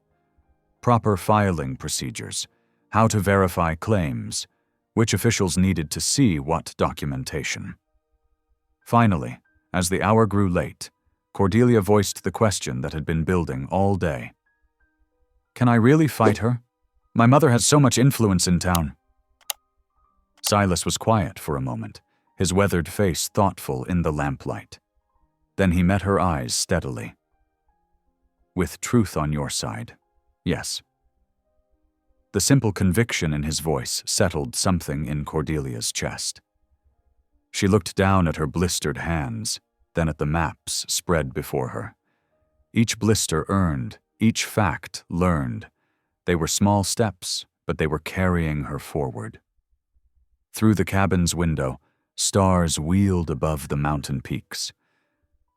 Proper filing procedures, how to verify claims, which officials needed to see what documentation. Finally, as the hour grew late, Cordelia voiced the question that had been building all day. "Can I really fight her? My mother has so much influence in town." Silas was quiet for a moment, his weathered face thoughtful in the lamplight. Then he met her eyes steadily. "With truth on your side, yes." The simple conviction in his voice settled something in Cordelia's chest. She looked down at her blistered hands, then at the maps spread before her. Each blister earned, each fact learned. They were small steps, but they were carrying her forward. Through the cabin's window, stars wheeled above the mountain peaks.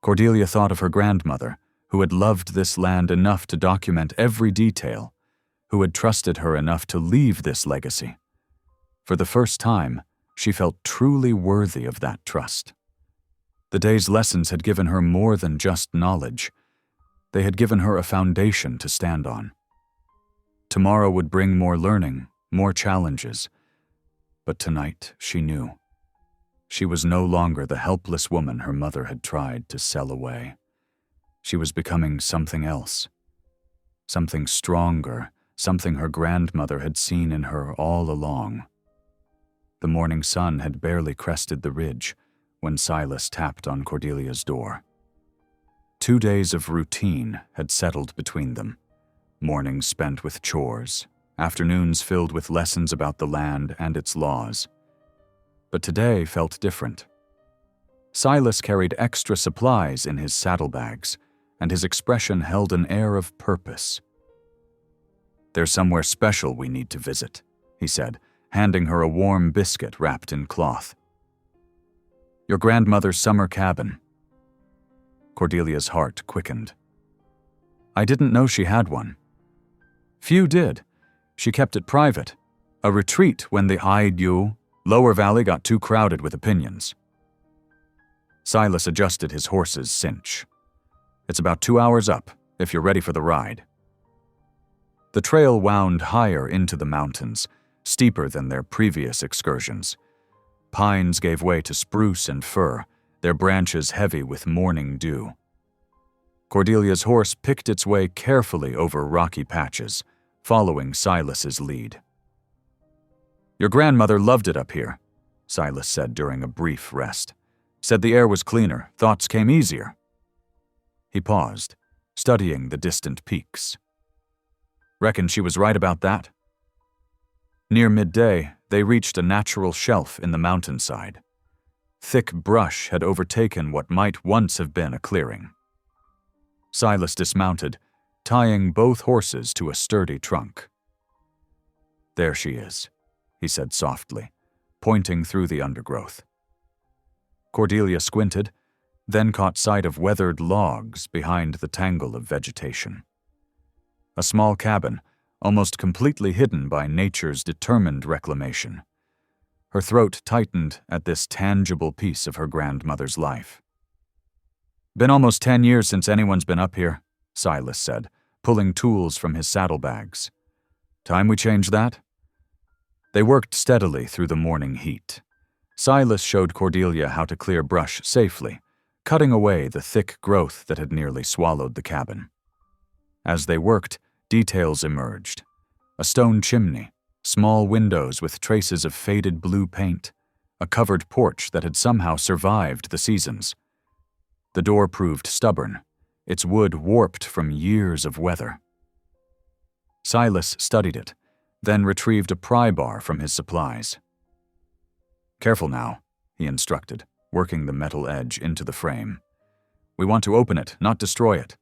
Cordelia thought of her grandmother, who had loved this land enough to document every detail, who had trusted her enough to leave this legacy. For the first time, she felt truly worthy of that trust. The day's lessons had given her more than just knowledge. They had given her a foundation to stand on. Tomorrow would bring more learning, more challenges. But tonight, she knew. She was no longer the helpless woman her mother had tried to sell away. She was becoming something else. Something stronger, something her grandmother had seen in her all along. The morning sun had barely crested the ridge when Silas tapped on Cordelia's door. 2 days of routine had settled between them. Mornings spent with chores, afternoons filled with lessons about the land and its laws. But today felt different. Silas carried extra supplies in his saddlebags, and his expression held an air of purpose. "There's somewhere special we need to visit," he said, handing her a warm biscuit wrapped in cloth. "Your grandmother's summer cabin." Cordelia's heart quickened. "I didn't know she had one." "Few did. She kept it private. A retreat when the Aidu, Lower Valley, got too crowded with opinions." Silas adjusted his horse's cinch. "It's about 2 hours up, if you're ready for the ride." The trail wound higher into the mountains, steeper than their previous excursions. Pines gave way to spruce and fir, their branches heavy with morning dew. Cordelia's horse picked its way carefully over rocky patches, following Silas's lead. "Your grandmother loved it up here," Silas said during a brief rest. "Said the air was cleaner, thoughts came easier." He paused, studying the distant peaks. "Reckon she was right about that?" Near midday, they reached a natural shelf in the mountainside. Thick brush had overtaken what might once have been a clearing. Silas dismounted, tying both horses to a sturdy trunk. "There she is," he said softly, pointing through the undergrowth. Cordelia squinted, then caught sight of weathered logs behind the tangle of vegetation. A small cabin, almost completely hidden by nature's determined reclamation. Her throat tightened at this tangible piece of her grandmother's life. "Been almost 10 years since anyone's been up here," Silas said, pulling tools from his saddlebags. "Time we change that?" They worked steadily through the morning heat. Silas showed Cordelia how to clear brush safely, cutting away the thick growth that had nearly swallowed the cabin. As they worked, details emerged. A stone chimney, small windows with traces of faded blue paint, a covered porch that had somehow survived the seasons. The door proved stubborn, its wood warped from years of weather. Silas studied it, then retrieved a pry bar from his supplies. "Careful now," he instructed, working the metal edge into the frame. "We want to open it, not destroy it."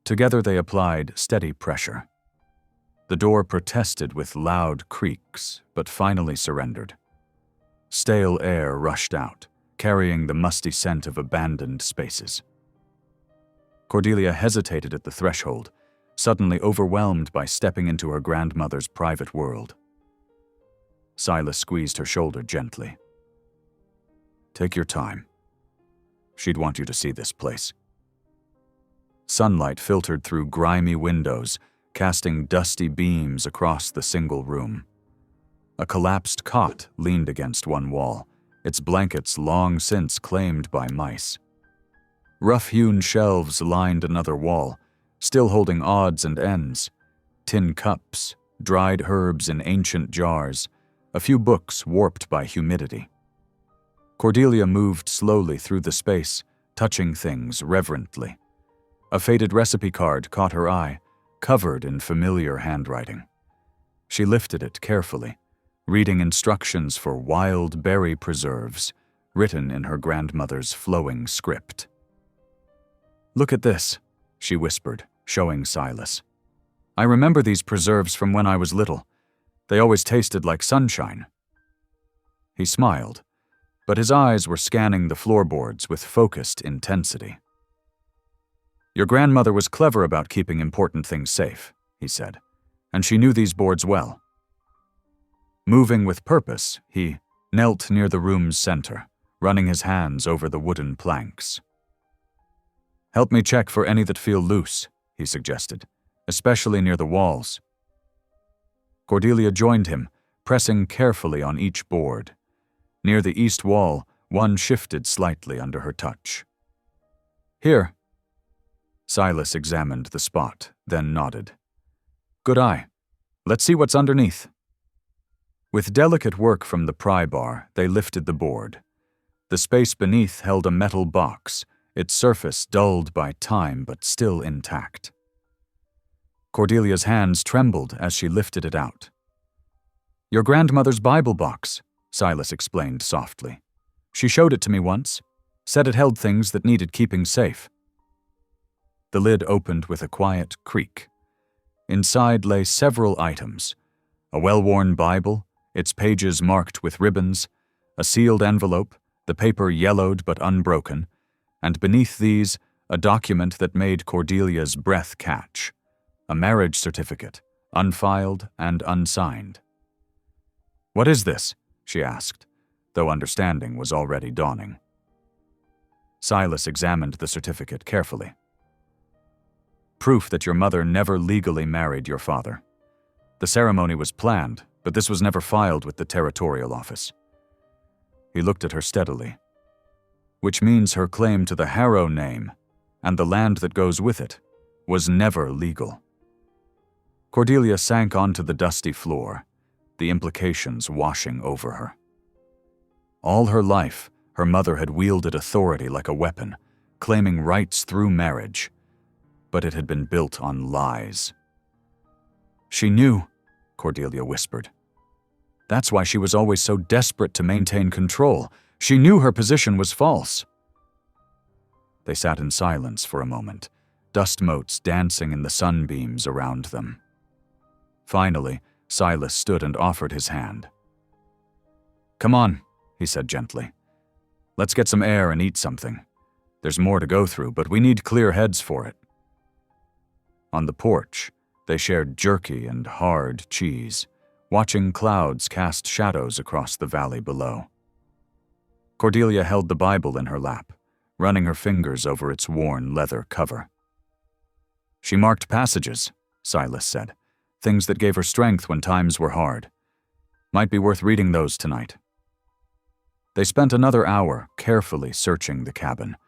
Together they applied steady pressure. The door protested with loud creaks, but finally surrendered. Stale air rushed out, carrying the musty scent of abandoned spaces. Cordelia hesitated at the threshold, suddenly overwhelmed by stepping into her grandmother's private world. Silas squeezed her shoulder gently. "Take your time. She'd want you to see this place." Sunlight filtered through grimy windows, casting dusty beams across the single room. A collapsed cot leaned against one wall, its blankets long since claimed by mice. Rough-hewn shelves lined another wall, still holding odds and ends, tin cups, dried herbs in ancient jars, a few books warped by humidity. Cordelia moved slowly through the space, touching things reverently. A faded recipe card caught her eye, covered in familiar handwriting. She lifted it carefully, reading instructions for wild berry preserves, written in her grandmother's flowing script. "Look at this," she whispered, showing Silas. "I remember these preserves from when I was little. They always tasted like sunshine." He smiled, but his eyes were scanning the floorboards with focused intensity. "Your grandmother was clever about keeping important things safe," he said, "and she knew these boards well." Moving with purpose, he knelt near the room's center, running his hands over the wooden planks. "Help me check for any that feel loose," he suggested, "especially near the walls." Cordelia joined him, pressing carefully on each board. Near the east wall, one shifted slightly under her touch. "Here." Silas examined the spot, then nodded. "Good eye. Let's see what's underneath." With delicate work from the pry bar, they lifted the board. The space beneath held a metal box, its surface dulled by time but still intact. Cordelia's hands trembled as she lifted it out. "Your grandmother's Bible box," Silas explained softly. "She showed it to me once, said it held things that needed keeping safe." The lid opened with a quiet creak. Inside lay several items: a well-worn Bible, its pages marked with ribbons, a sealed envelope, the paper yellowed but unbroken, and beneath these, a document that made Cordelia's breath catch: a marriage certificate, unfiled and unsigned. "What is this?" she asked, though understanding was already dawning. Silas examined the certificate carefully. "Proof that your mother never legally married your father. The ceremony was planned, but this was never filed with the territorial office." He looked at her steadily. "Which means her claim to the Harrow name, and the land that goes with it, was never legal." Cordelia sank onto the dusty floor, the implications washing over her. All her life, her mother had wielded authority like a weapon, claiming rights through marriage, but it had been built on lies. "She knew," Cordelia whispered. "That's why she was always so desperate to maintain control. She knew her position was false." They sat in silence for a moment, dust motes dancing in the sunbeams around them. Finally, Silas stood and offered his hand. "Come on," he said gently. "Let's get some air and eat something. There's more to go through, but we need clear heads for it." On the porch, they shared jerky and hard cheese, watching clouds cast shadows across the valley below. Cordelia held the Bible in her lap, running her fingers over its worn leather cover. "She marked passages," Silas said, "things that gave her strength when times were hard. Might be worth reading those tonight." They spent another hour carefully searching the cabin,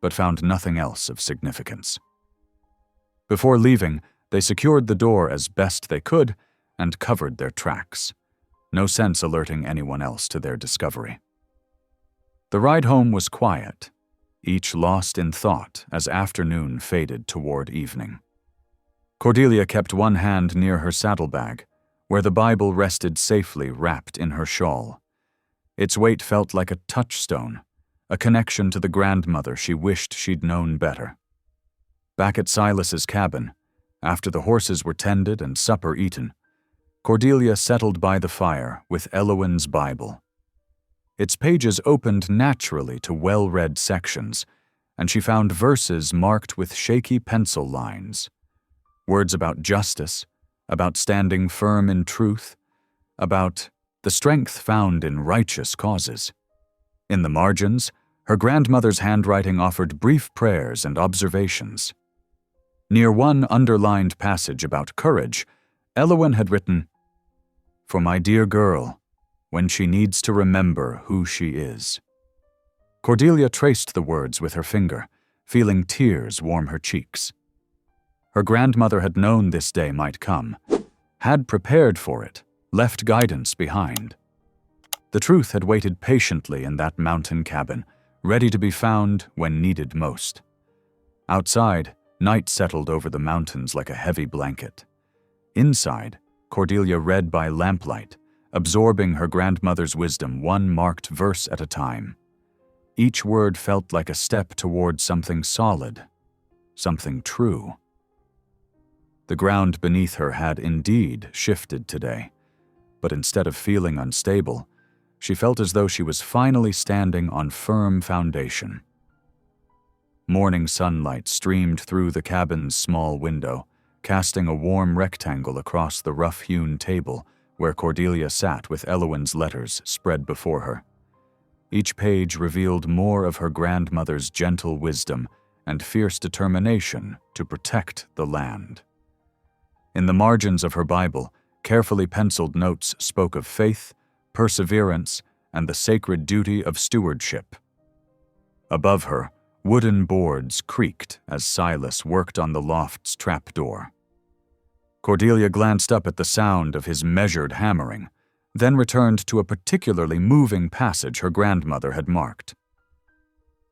but found nothing else of significance. Before leaving, they secured the door as best they could and covered their tracks, no sense alerting anyone else to their discovery. The ride home was quiet, each lost in thought as afternoon faded toward evening. Cordelia kept one hand near her saddlebag, where the Bible rested safely wrapped in her shawl. Its weight felt like a touchstone, a connection to the grandmother she wished she'd known better. Back at Silas's cabin, after the horses were tended and supper eaten, Cordelia settled by the fire with Elowen's Bible. Its pages opened naturally to well-read sections, and she found verses marked with shaky pencil lines. Words about justice, about standing firm in truth, about the strength found in righteous causes. In the margins, her grandmother's handwriting offered brief prayers and observations. Near one underlined passage about courage, Elowen had written, "For my dear girl, when she needs to remember who she is." Cordelia traced the words with her finger, feeling tears warm her cheeks. Her grandmother had known this day might come, had prepared for it, left guidance behind. The truth had waited patiently in that mountain cabin, ready to be found when needed most. Outside, night settled over the mountains like a heavy blanket. Inside, Cordelia read by lamplight, absorbing her grandmother's wisdom one marked verse at a time. Each word felt like a step toward something solid, something true. The ground beneath her had indeed shifted today, but instead of feeling unstable, she felt as though she was finally standing on firm foundation. Morning sunlight streamed through the cabin's small window, casting a warm rectangle across the rough-hewn table where Cordelia sat with Elowen's letters spread before her. Each page revealed more of her grandmother's gentle wisdom and fierce determination to protect the land. In the margins of her Bible, carefully penciled notes spoke of faith, perseverance, and the sacred duty of stewardship. Above her, wooden boards creaked as Silas worked on the loft's trapdoor. Cordelia glanced up at the sound of his measured hammering, then returned to a particularly moving passage her grandmother had marked.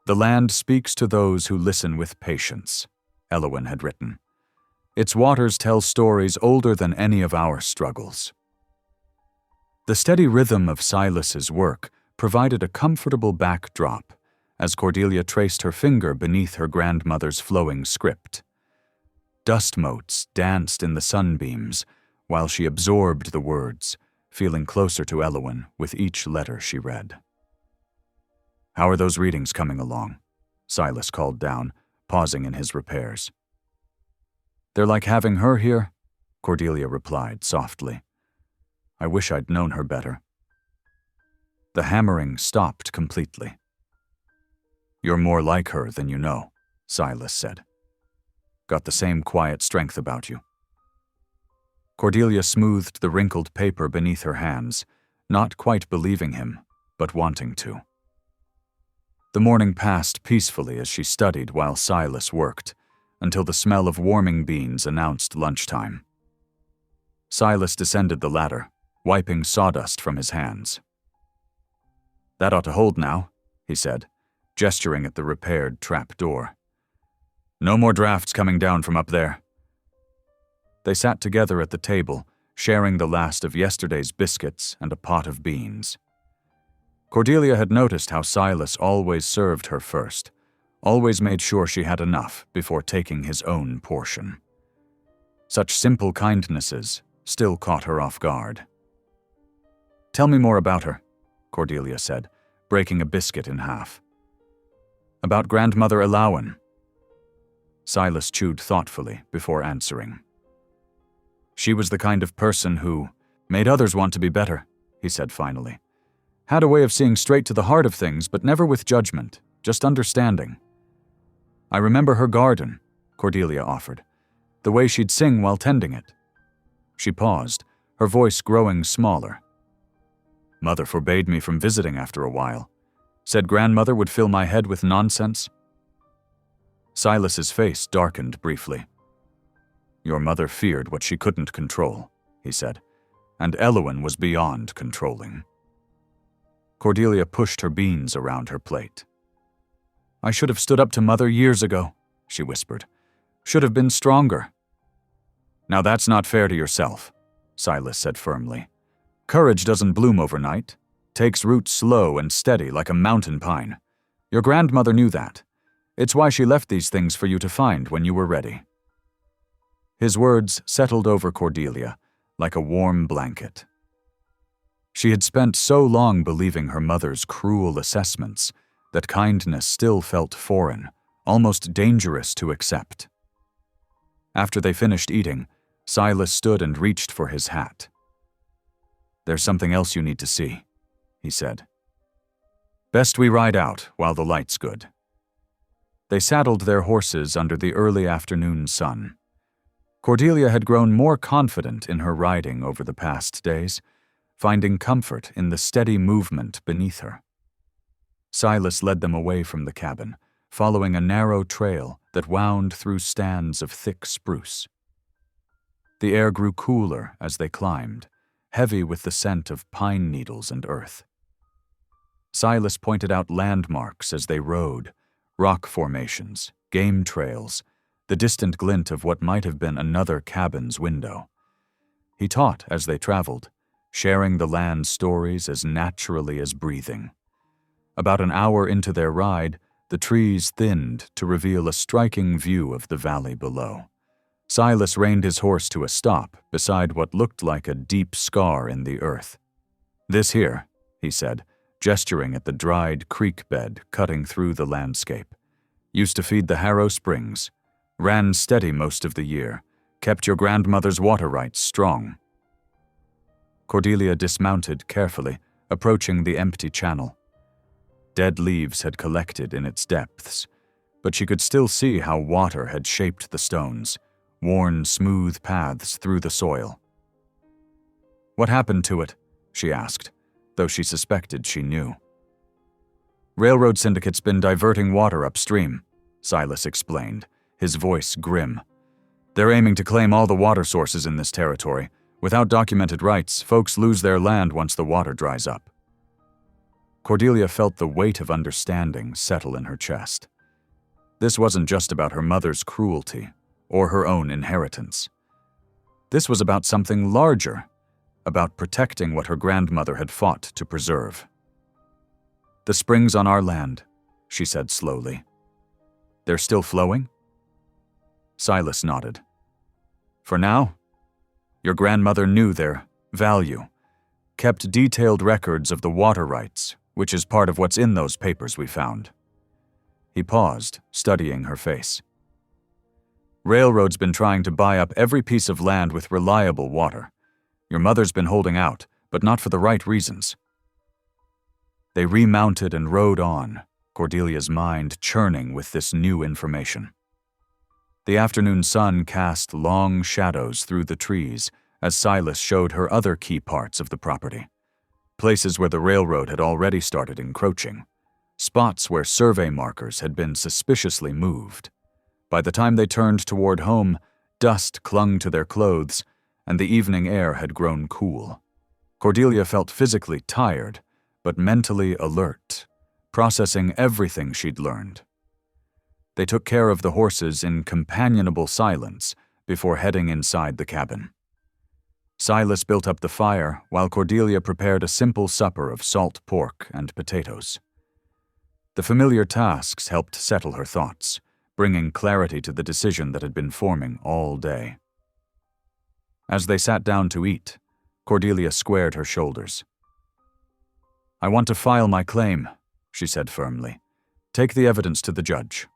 "The land speaks to those who listen with patience," Elowen had written. "Its waters tell stories older than any of our struggles." The steady rhythm of Silas's work provided a comfortable backdrop as Cordelia traced her finger beneath her grandmother's flowing script. Dust motes danced in the sunbeams while she absorbed the words, feeling closer to Elowen with each letter she read. "How are those readings coming along?" Silas called down, pausing in his repairs. "They're like having her here," Cordelia replied softly. "I wish I'd known her better." The hammering stopped completely. "You're more like her than you know," Silas said. "Got the same quiet strength about you." Cordelia smoothed the wrinkled paper beneath her hands, not quite believing him, but wanting to. The morning passed peacefully as she studied while Silas worked, until the smell of warming beans announced lunchtime. Silas descended the ladder, wiping sawdust from his hands. "That ought to hold now," he said, gesturing at the repaired trap door. "No more drafts coming down from up there." They sat together at the table, sharing the last of yesterday's biscuits and a pot of beans. Cordelia had noticed how Silas always served her first, always made sure she had enough before taking his own portion. Such simple kindnesses still caught her off guard. "Tell me more about her," Cordelia said, breaking a biscuit in half. "About Grandmother Elowen." Silas chewed thoughtfully before answering. "She was the kind of person who made others want to be better," he said finally. "Had a way of seeing straight to the heart of things, but never with judgment, just understanding. I remember her garden," Cordelia offered, "the way she'd sing while tending it." She paused, her voice growing smaller. "Mother forbade me from visiting after a while. Said grandmother would fill my head with nonsense." Silas's face darkened briefly. "Your mother feared what she couldn't control," he said, "and Elowen was beyond controlling." Cordelia pushed her beans around her plate. "I should have stood up to Mother years ago," she whispered. "Should have been stronger." "Now that's not fair to yourself," Silas said firmly. "Courage doesn't bloom overnight. Takes root slow and steady like a mountain pine. Your grandmother knew that. It's why she left these things for you to find when you were ready." His words settled over Cordelia like a warm blanket. She had spent so long believing her mother's cruel assessments that kindness still felt foreign, almost dangerous to accept. After they finished eating, Silas stood and reached for his hat. "There's something else you need to see," he said. "Best we ride out while the light's good." They saddled their horses under the early afternoon sun. Cordelia had grown more confident in her riding over the past days, finding comfort in the steady movement beneath her. Silas led them away from the cabin, following a narrow trail that wound through stands of thick spruce. The air grew cooler as they climbed, heavy with the scent of pine needles and earth. Silas pointed out landmarks as they rode, rock formations, game trails, the distant glint of what might have been another cabin's window. He taught as they traveled, sharing the land's stories as naturally as breathing. About an hour into their ride, the trees thinned to reveal a striking view of the valley below. Silas reined his horse to a stop beside what looked like a deep scar in the earth. "This here," he said, gesturing at the dried creek bed cutting through the landscape. "Used to feed the Harrow Springs. Ran steady most of the year. Kept your grandmother's water rights strong." Cordelia dismounted carefully, approaching the empty channel. Dead leaves had collected in its depths, but she could still see how water had shaped the stones, worn smooth paths through the soil. "What happened to it?" she asked, though she suspected she knew. "Railroad syndicate's been diverting water upstream," Silas explained, his voice grim. "They're aiming to claim all the water sources in this territory. Without documented rights, folks lose their land once the water dries up." Cordelia felt the weight of understanding settle in her chest. This wasn't just about her mother's cruelty or her own inheritance. This was about something larger, about protecting what her grandmother had fought to preserve. "The springs on our land," she said slowly. "They're still flowing?" Silas nodded. "For now, your grandmother knew their value, kept detailed records of the water rights, which is part of what's in those papers we found." He paused, studying her face. "Railroad's been trying to buy up every piece of land with reliable water. Your mother's been holding out, but not for the right reasons." They remounted and rode on, Cordelia's mind churning with this new information. The afternoon sun cast long shadows through the trees as Silas showed her other key parts of the property. Places where the railroad had already started encroaching. Spots where survey markers had been suspiciously moved. By the time they turned toward home, dust clung to their clothes, and the evening air had grown cool. Cordelia felt physically tired, but mentally alert, processing everything she'd learned. They took care of the horses in companionable silence before heading inside the cabin. Silas built up the fire while Cordelia prepared a simple supper of salt pork and potatoes. The familiar tasks helped settle her thoughts, bringing clarity to the decision that had been forming all day. As they sat down to eat, Cordelia squared her shoulders. "I want to file my claim," she said firmly. "Take the evidence to the judge."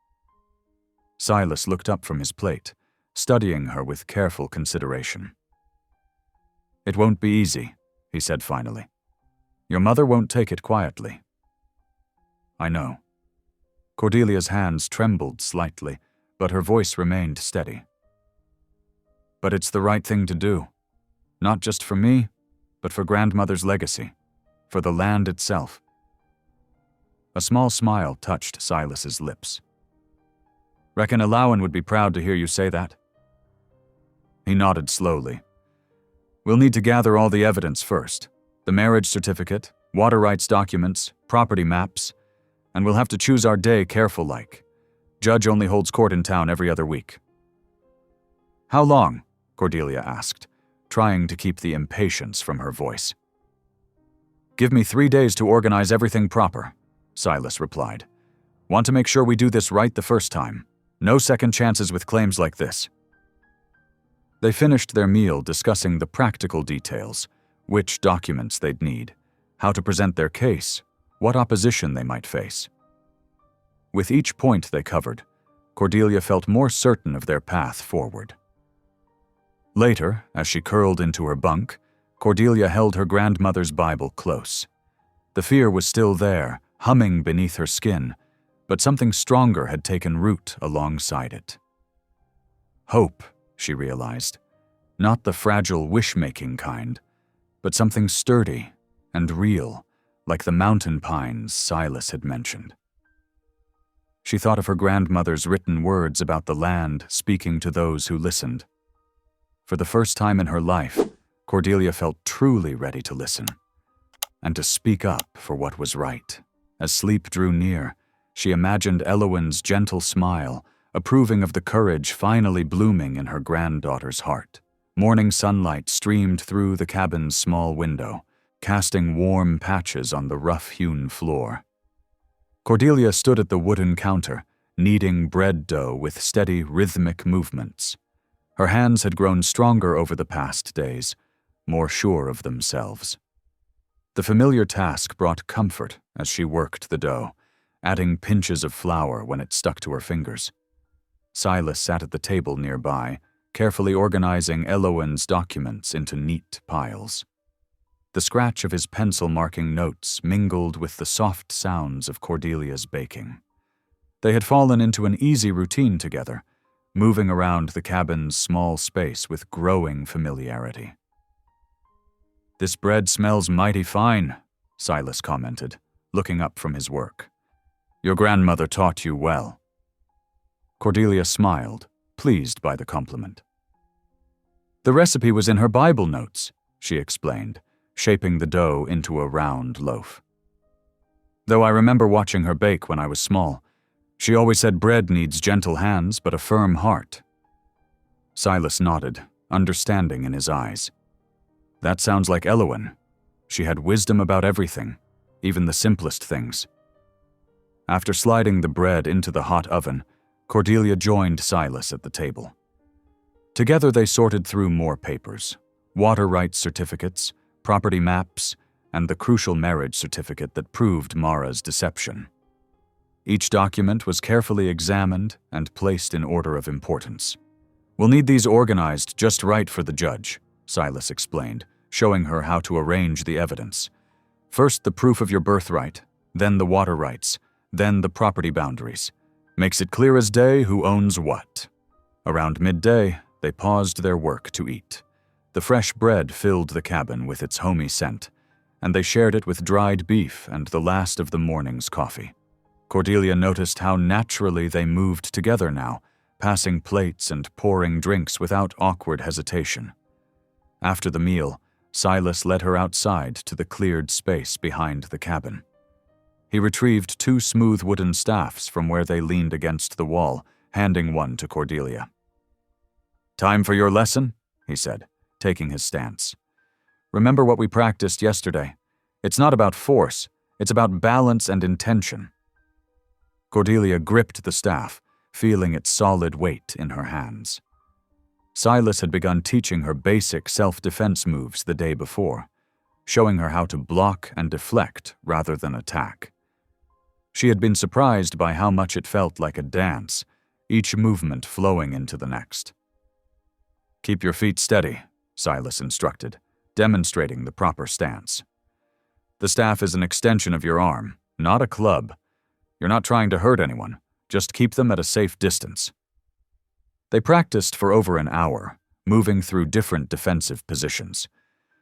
Silas looked up from his plate, studying her with careful consideration. "It won't be easy," he said finally. "Your mother won't take it quietly." "I know." Cordelia's hands trembled slightly, but her voice remained steady. "But it's the right thing to do. Not just for me, but for grandmother's legacy, for the land itself." A small smile touched Silas's lips. "Reckon Alawan would be proud to hear you say that." He nodded slowly. "We'll need to gather all the evidence first. The marriage certificate, water rights documents, property maps, and we'll have to choose our day careful-like. Judge only holds court in town every other week." "How long?" Cordelia asked, trying to keep the impatience from her voice. "Give me 3 days to organize everything proper," Silas replied. "Want to make sure we do this right the first time. No second chances with claims like this." They finished their meal discussing the practical details, which documents they'd need, how to present their case, what opposition they might face. With each point they covered, Cordelia felt more certain of their path forward. Later, as she curled into her bunk, Cordelia held her grandmother's Bible close. The fear was still there, humming beneath her skin, but something stronger had taken root alongside it. Hope, she realized, not the fragile wish-making kind, but something sturdy and real, like the mountain pines Silas had mentioned. She thought of her grandmother's written words about the land speaking to those who listened. For the first time in her life, Cordelia felt truly ready to listen and to speak up for what was right. As sleep drew near, she imagined Eowyn's gentle smile, approving of the courage finally blooming in her granddaughter's heart. Morning sunlight streamed through the cabin's small window, casting warm patches on the rough-hewn floor. Cordelia stood at the wooden counter, kneading bread dough with steady, rhythmic movements. Her hands had grown stronger over the past days, more sure of themselves. The familiar task brought comfort as she worked the dough, adding pinches of flour when it stuck to her fingers. Silas sat at the table nearby, carefully organizing Eowyn's documents into neat piles. The scratch of his pencil marking notes mingled with the soft sounds of Cordelia's baking. They had fallen into an easy routine together, moving around the cabin's small space with growing familiarity. "This bread smells mighty fine," Silas commented, looking up from his work. "Your grandmother taught you well." Cordelia smiled, pleased by the compliment. "The recipe was in her Bible notes," she explained, shaping the dough into a round loaf. "Though I remember watching her bake when I was small, she always said bread needs gentle hands but a firm heart." Silas nodded, understanding in his eyes. That sounds like Eowyn. She had wisdom about everything, even the simplest things. After sliding the bread into the hot oven, Cordelia joined Silas at the table. Together they sorted through more papers, water rights certificates, property maps, and the crucial marriage certificate that proved Mara's deception. Each document was carefully examined and placed in order of importance. "We'll need these organized just right for the judge," Silas explained, showing her how to arrange the evidence. "First the proof of your birthright, then the water rights, then the property boundaries. Makes it clear as day who owns what." Around midday, they paused their work to eat. The fresh bread filled the cabin with its homey scent, and they shared it with dried beef and the last of the morning's coffee. Cordelia noticed how naturally they moved together now, passing plates and pouring drinks without awkward hesitation. After the meal, Silas led her outside to the cleared space behind the cabin. He retrieved 2 smooth wooden staffs from where they leaned against the wall, handing one to Cordelia. "Time for your lesson?" he said, taking his stance. "Remember what we practiced yesterday. It's not about force, it's about balance and intention." Cordelia gripped the staff, feeling its solid weight in her hands. Silas had begun teaching her basic self-defense moves the day before, showing her how to block and deflect rather than attack. She had been surprised by how much it felt like a dance, each movement flowing into the next. "Keep your feet steady," Silas instructed, demonstrating the proper stance. "The staff is an extension of your arm, not a club. You're not trying to hurt anyone, just keep them at a safe distance." They practiced for over an hour, moving through different defensive positions.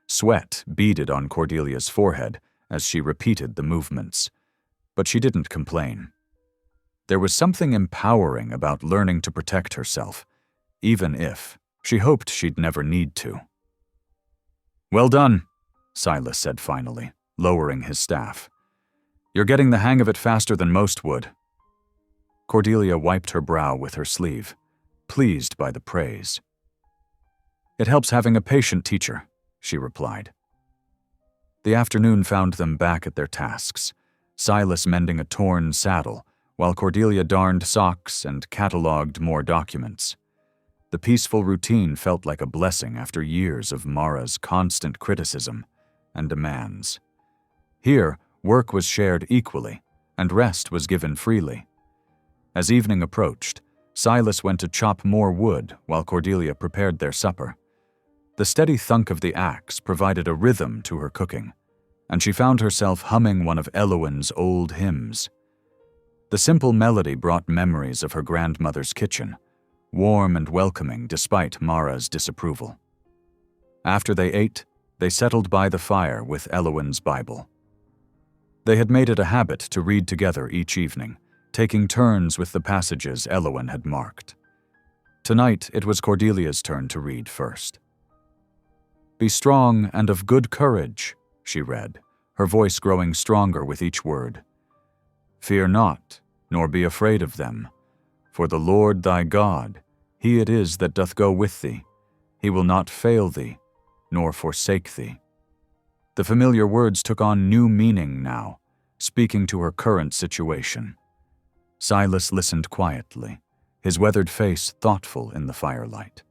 Sweat beaded on Cordelia's forehead as she repeated the movements, but she didn't complain. There was something empowering about learning to protect herself, even if she hoped she'd never need to. "Well done," Silas said finally, lowering his staff. "You're getting the hang of it faster than most would." Cordelia wiped her brow with her sleeve, pleased by the praise. "It helps having a patient teacher," she replied. The afternoon found them back at their tasks, Silas mending a torn saddle, while Cordelia darned socks and catalogued more documents. The peaceful routine felt like a blessing after years of Mara's constant criticism and demands. Here, work was shared equally, and rest was given freely. As evening approached, Silas went to chop more wood while Cordelia prepared their supper. The steady thunk of the axe provided a rhythm to her cooking, and she found herself humming one of Eowyn's old hymns. The simple melody brought memories of her grandmother's kitchen, warm and welcoming despite Mara's disapproval. After they ate, they settled by the fire with Elowen's Bible. They had made it a habit to read together each evening, taking turns with the passages Elowen had marked. Tonight, it was Cordelia's turn to read first. "Be strong and of good courage," she read, her voice growing stronger with each word. "Fear not, nor be afraid of them. For the Lord thy God, he it is that doth go with thee. He will not fail thee, nor forsake thee." The familiar words took on new meaning now, speaking to her current situation. Silas listened quietly, his weathered face thoughtful in the firelight.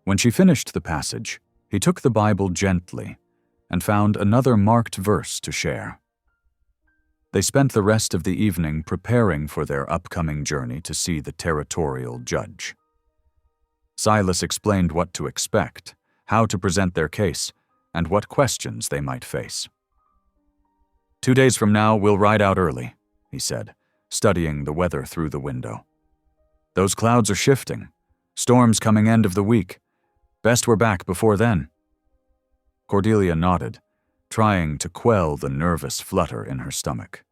When she finished the passage, he took the Bible gently and found another marked verse to share. They spent the rest of the evening preparing for their upcoming journey to see the territorial judge. Silas explained what to expect, how to present their case, and what questions they might face. 2 days from now, we'll ride out early, he said, studying the weather through the window. Those clouds are shifting. Storms coming end of the week. Best we're back before then. Cordelia nodded, trying to quell the nervous flutter in her stomach.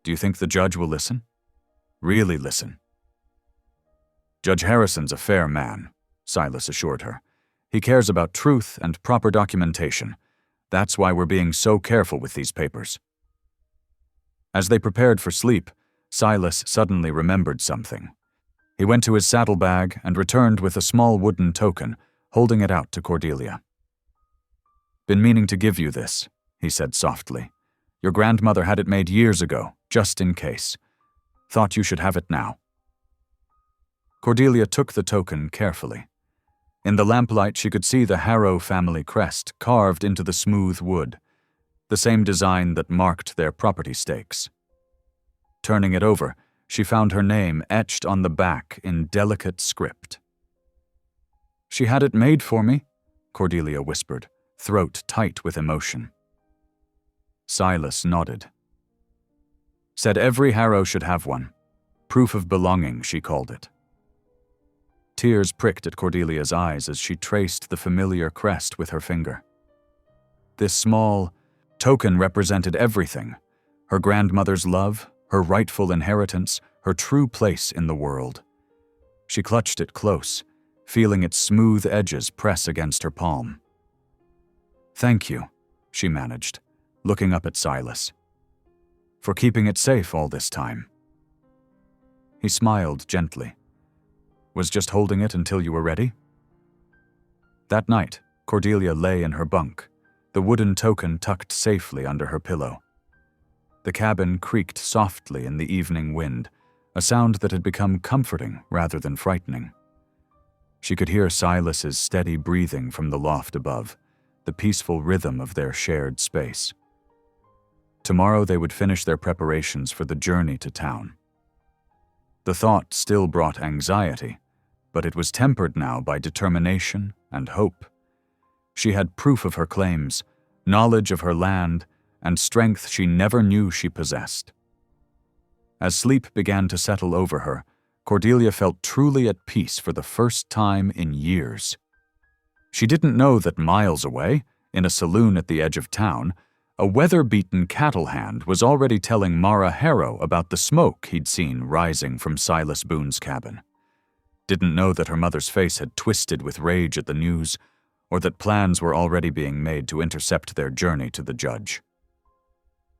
Do you think the judge will listen? Really listen? Judge Harrison's a fair man, Silas assured her. He cares about truth and proper documentation. That's why we're being so careful with these papers. As they prepared for sleep, Silas suddenly remembered something. He went to his saddlebag and returned with a small wooden token, holding it out to Cordelia. Been meaning to give you this, he said softly. Your grandmother had it made years ago, just in case. Thought you should have it now. Cordelia took the token carefully. In the lamplight, she could see the Harrow family crest carved into the smooth wood, the same design that marked their property stakes. Turning it over, she found her name etched on the back in delicate script. She had it made for me, Cordelia whispered, throat tight with emotion. Silas nodded. Said every Harrow should have one. Proof of belonging, she called it. Tears pricked at Cordelia's eyes as she traced the familiar crest with her finger. This small token represented everything: her grandmother's love, her rightful inheritance, her true place in the world. She clutched it close, feeling its smooth edges press against her palm. Thank you, she managed, looking up at Silas. For keeping it safe all this time. He smiled gently. Was just holding it until you were ready? That night, Cordelia lay in her bunk, the wooden token tucked safely under her pillow. The cabin creaked softly in the evening wind, a sound that had become comforting rather than frightening. She could hear Silas's steady breathing from the loft above, the peaceful rhythm of their shared space. Tomorrow they would finish their preparations for the journey to town. The thought still brought anxiety, but it was tempered now by determination and hope. She had proof of her claims, knowledge of her land, and strength she never knew she possessed. As sleep began to settle over her, Cordelia felt truly at peace for the first time in years. She didn't know that miles away, in a saloon at the edge of town, a weather-beaten cattle hand was already telling Mara Harrow about the smoke he'd seen rising from Silas Boone's cabin. Didn't know that her mother's face had twisted with rage at the news, or that plans were already being made to intercept their journey to the judge.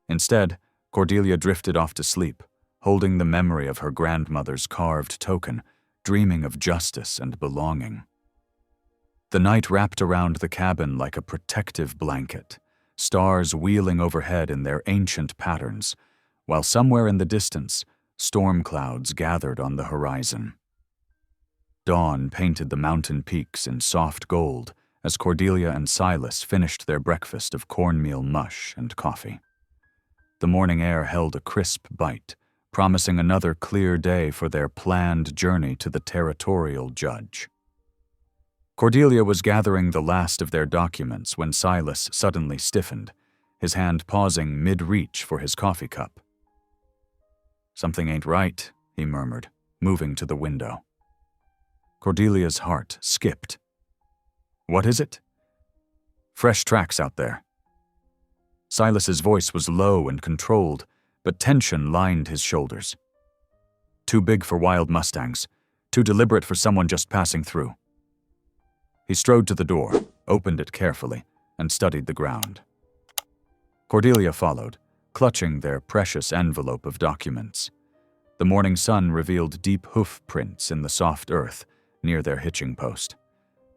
Instead, Cordelia drifted off to sleep, holding the memory of her grandmother's carved token, dreaming of justice and belonging. The night wrapped around the cabin like a protective blanket, stars wheeling overhead in their ancient patterns, while somewhere in the distance, storm clouds gathered on the horizon. Dawn painted the mountain peaks in soft gold as Cordelia and Silas finished their breakfast of cornmeal mush and coffee. The morning air held a crisp bite, promising another clear day for their planned journey to the territorial judge. Cordelia was gathering the last of their documents when Silas suddenly stiffened, his hand pausing mid-reach for his coffee cup. Something ain't right, he murmured, moving to the window. Cordelia's heart skipped. What is it? Fresh tracks out there. Silas's voice was low and controlled, but tension lined his shoulders. Too big for wild mustangs, too deliberate for someone just passing through. He strode to the door, opened it carefully, and studied the ground. Cordelia followed, clutching their precious envelope of documents. The morning sun revealed deep hoof prints in the soft earth near their hitching post,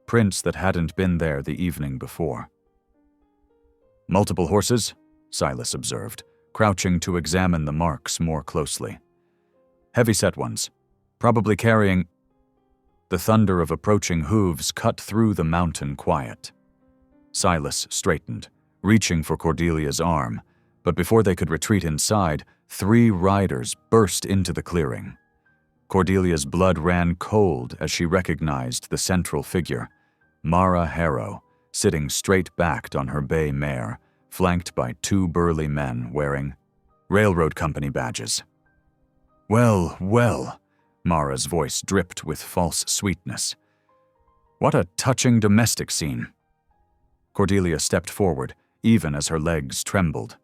prints that hadn't been there the evening before. Multiple horses, Silas observed, crouching to examine the marks more closely. Heavy-set ones, probably carrying... The thunder of approaching hooves cut through the mountain quiet. Silas straightened, reaching for Cordelia's arm, but before they could retreat inside, 3 riders burst into the clearing. Cordelia's blood ran cold as she recognized the central figure, Mara Harrow, sitting straight-backed on her bay mare, flanked by 2 burly men wearing railroad company badges. Well, well, Mara's voice dripped with false sweetness. What a touching domestic scene. Cordelia stepped forward, even as her legs trembled.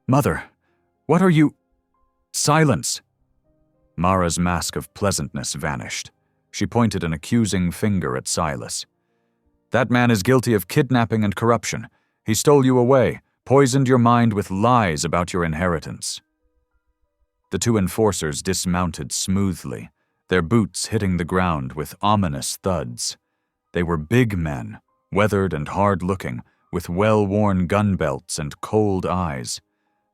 Mother, what are you... Silence! Mara's mask of pleasantness vanished. She pointed an accusing finger at Silas. That man is guilty of kidnapping and corruption. He stole you away, poisoned your mind with lies about your inheritance. The 2 enforcers dismounted smoothly, their boots hitting the ground with ominous thuds. They were big men, weathered and hard-looking, with well-worn gun belts and cold eyes.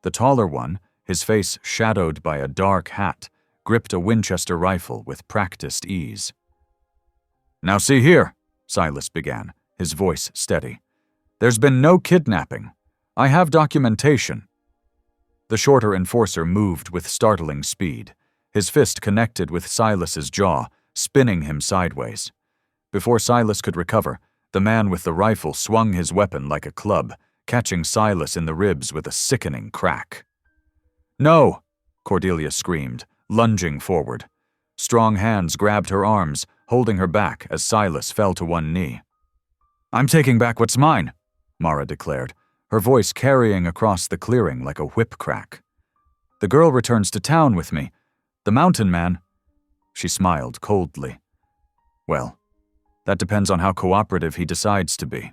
The taller one, his face shadowed by a dark hat, gripped a Winchester rifle with practiced ease. Now see here, Silas began, his voice steady. There's been no kidnapping. I have documentation. The shorter enforcer moved with startling speed. His fist connected with Silas's jaw, spinning him sideways. Before Silas could recover, the man with the rifle swung his weapon like a club, catching Silas in the ribs with a sickening crack. No! Cordelia screamed, lunging forward. Strong hands grabbed her arms, holding her back as Silas fell to one knee. I'm taking back what's mine, Mara declared, her voice carrying across the clearing like a whip crack. The girl returns to town with me. The mountain man... She smiled coldly. Well, that depends on how cooperative he decides to be.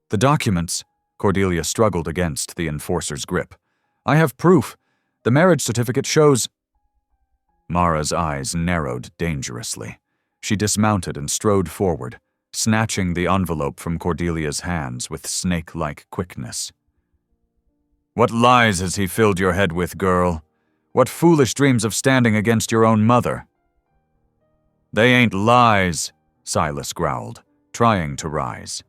The documents, Cordelia struggled against the enforcer's grip. I have proof. The marriage certificate shows... Mara's eyes narrowed dangerously. She dismounted and strode forward, snatching the envelope from Cordelia's hands with snake-like quickness. What lies has he filled your head with, girl? What foolish dreams of standing against your own mother? They ain't lies, Silas growled, trying to rise.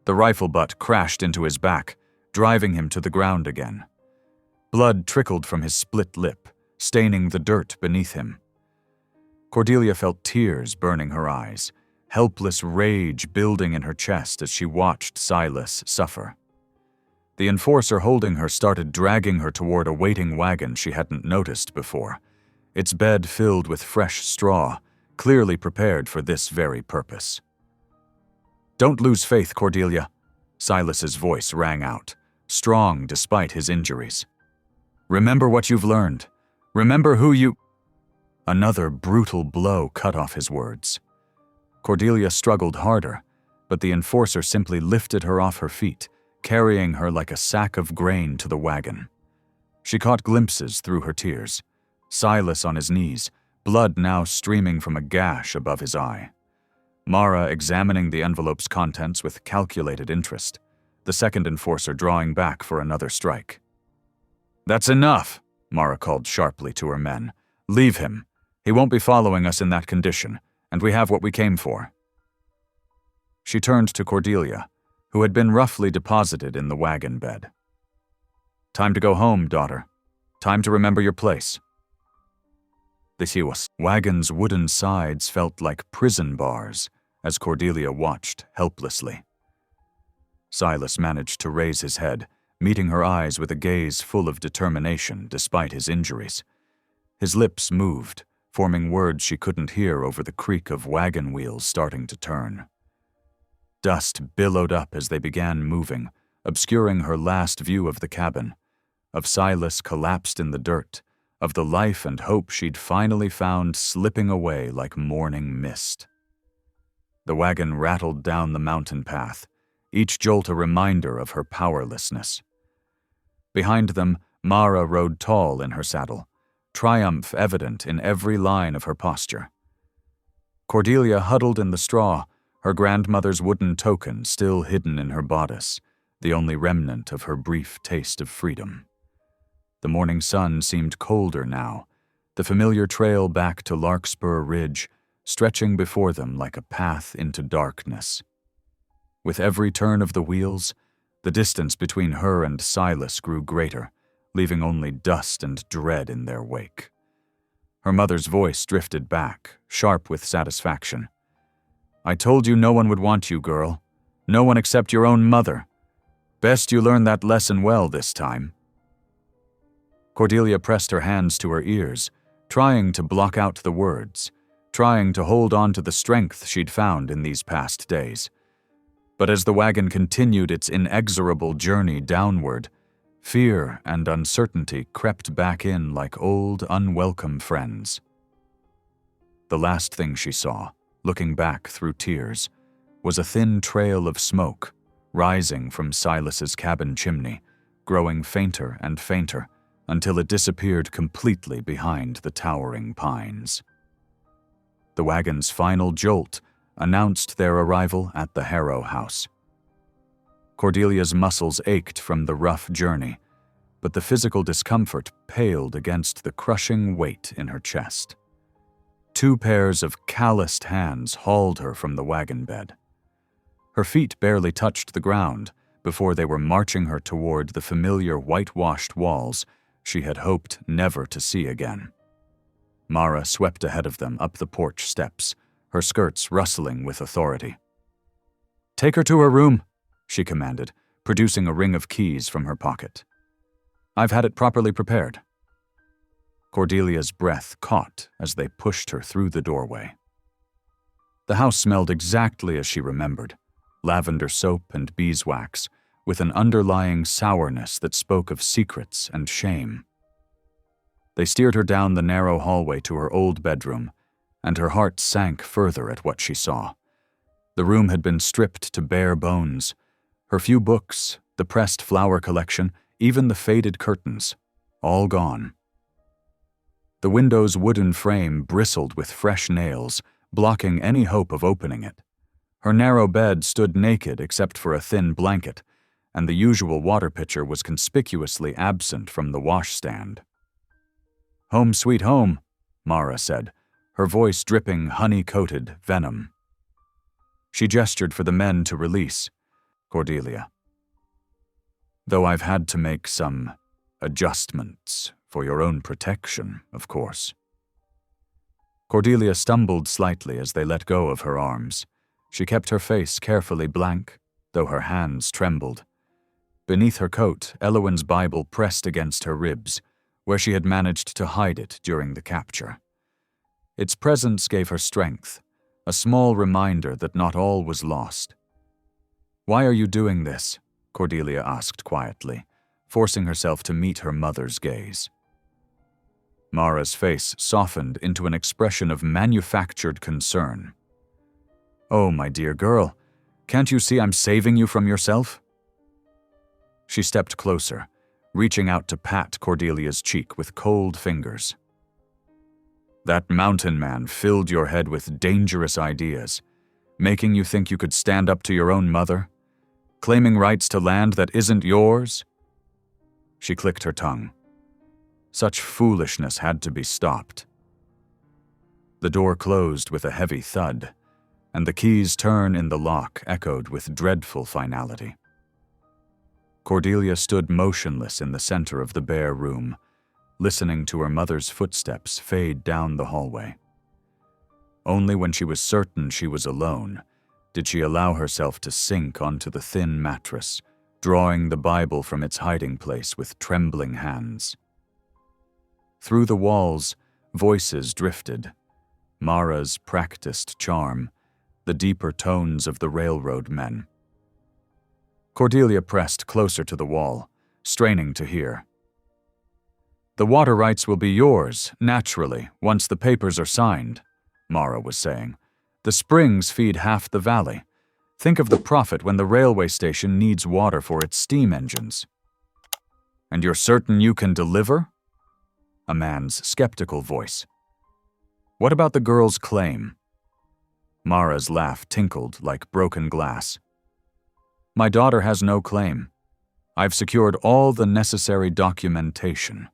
The rifle butt crashed into his back, driving him to the ground again. Blood trickled from his split lip, staining the dirt beneath him. Cordelia felt tears burning her eyes, helpless rage building in her chest as she watched Silas suffer. The enforcer holding her started dragging her toward a waiting wagon she hadn't noticed before, its bed filled with fresh straw, clearly prepared for this very purpose. Don't lose faith, Cordelia, Silas's voice rang out, strong despite his injuries. Remember what you've learned. Remember who you... Another brutal blow cut off his words. Cordelia struggled harder, but the enforcer simply lifted her off her feet, carrying her like a sack of grain to the wagon. She caught glimpses through her tears. Silas on his knees, blood now streaming from a gash above his eye. Mara examining the envelope's contents with calculated interest, the second enforcer drawing back for another strike. That's enough, Mara called sharply to her men. Leave him. He won't be following us in that condition, and we have what we came for. She turned to Cordelia, who had been roughly deposited in the wagon bed. Time to go home, daughter. Time to remember your place. The wagon's wooden sides felt like prison bars as Cordelia watched helplessly. Silas managed to raise his head, meeting her eyes with a gaze full of determination despite his injuries. His lips moved, forming words she couldn't hear over the creak of wagon wheels starting to turn. Dust billowed up as they began moving, obscuring her last view of the cabin, of Silas collapsed in the dirt, of the life and hope she'd finally found slipping away like morning mist. The wagon rattled down the mountain path, each jolt a reminder of her powerlessness. Behind them, Mara rode tall in her saddle, triumph evident in every line of her posture. Cordelia huddled in the straw, her grandmother's wooden token still hidden in her bodice, the only remnant of her brief taste of freedom. The morning sun seemed colder now, the familiar trail back to Larkspur Ridge stretching before them like a path into darkness. With every turn of the wheels, the distance between her and Silas grew greater, leaving only dust and dread in their wake. Her mother's voice drifted back, sharp with satisfaction. "I told you no one would want you, girl. No one except your own mother. Best you learn that lesson well this time." Cordelia pressed her hands to her ears, trying to block out the words, trying to hold on to the strength she'd found in these past days. But as the wagon continued its inexorable journey downward, fear and uncertainty crept back in like old, unwelcome friends. The last thing she saw, looking back through tears, was a thin trail of smoke rising from Silas's cabin chimney, growing fainter and fainter until it disappeared completely behind the towering pines. The wagon's final jolt announced their arrival at the Harrow house. Cordelia's muscles ached from the rough journey, but the physical discomfort paled against the crushing weight in her chest. 2 pairs of calloused hands hauled her from the wagon bed. Her feet barely touched the ground before they were marching her toward the familiar whitewashed walls she had hoped never to see again. Mara swept ahead of them up the porch steps, her skirts rustling with authority. "Take her to her room," she commanded, producing a ring of keys from her pocket. "I've had it properly prepared." Cordelia's breath caught as they pushed her through the doorway. The house smelled exactly as she remembered, lavender soap and beeswax, with an underlying sourness that spoke of secrets and shame. They steered her down the narrow hallway to her old bedroom, and her heart sank further at what she saw. The room had been stripped to bare bones. Her few books, the pressed flower collection, even the faded curtains, all gone. The window's wooden frame bristled with fresh nails, blocking any hope of opening it. Her narrow bed stood naked except for a thin blanket, and the usual water pitcher was conspicuously absent from the washstand. "Home sweet home," Mara said, her voice dripping honey-coated venom. She gestured for the men to release Cordelia. "Though I've had to make some adjustments for your own protection, of course." Cordelia stumbled slightly as they let go of her arms. She kept her face carefully blank, though her hands trembled. Beneath her coat, Elowen's Bible pressed against her ribs, where she had managed to hide it during the capture. Its presence gave her strength, a small reminder that not all was lost. "Why are you doing this?" Cordelia asked quietly, forcing herself to meet her mother's gaze. Mara's face softened into an expression of manufactured concern. "Oh, my dear girl, can't you see I'm saving you from yourself?" She stepped closer, reaching out to pat Cordelia's cheek with cold fingers. "That mountain man filled your head with dangerous ideas, making you think you could stand up to your own mother, claiming rights to land that isn't yours?" She clicked her tongue. Such foolishness had to be stopped. The door closed with a heavy thud, and the key's turn in the lock echoed with dreadful finality. Cordelia stood motionless in the center of the bare room, listening to her mother's footsteps fade down the hallway. Only when she was certain she was alone did she allow herself to sink onto the thin mattress, drawing the Bible from its hiding place with trembling hands. Through the walls, voices drifted. Mara's practiced charm, the deeper tones of the railroad men. Cordelia pressed closer to the wall, straining to hear. "The water rights will be yours, naturally, once the papers are signed," Mara was saying. "The springs feed half the valley. Think of the profit when the railway station needs water for its steam engines." "And you're certain you can deliver?" A man's skeptical voice. "What about the girl's claim?" Mara's laugh tinkled like broken glass. "My daughter has no claim. I've secured all the necessary documentation.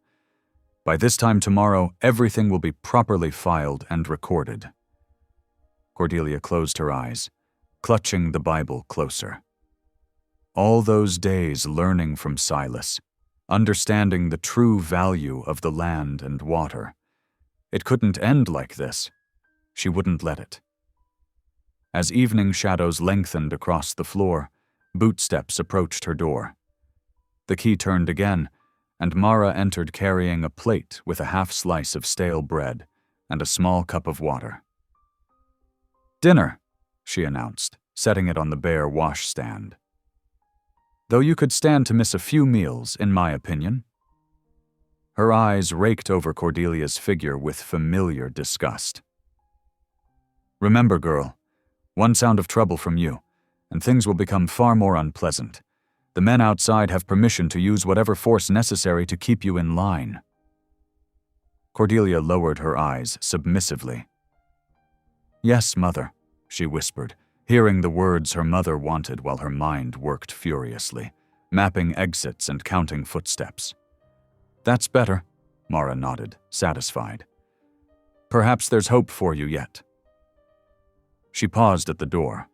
By this time tomorrow, everything will be properly filed and recorded." Cordelia closed her eyes, clutching the Bible closer. All those days learning from Silas, understanding the true value of the land and water. It couldn't end like this. She wouldn't let it. As evening shadows lengthened across the floor, bootsteps approached her door. The key turned again, and Mara entered carrying a plate with a half slice of stale bread and a small cup of water. "Dinner," she announced, setting it on the bare washstand. "Though you could stand to miss a few meals, in my opinion." Her eyes raked over Cordelia's figure with familiar disgust. "Remember, girl, one sound of trouble from you, and things will become far more unpleasant. The men outside have permission to use whatever force necessary to keep you in line." Cordelia lowered her eyes submissively. "Yes, Mother," she whispered, hearing the words her mother wanted while her mind worked furiously, mapping exits and counting footsteps. "That's better," Mara nodded, satisfied. "Perhaps there's hope for you yet." She paused at the door.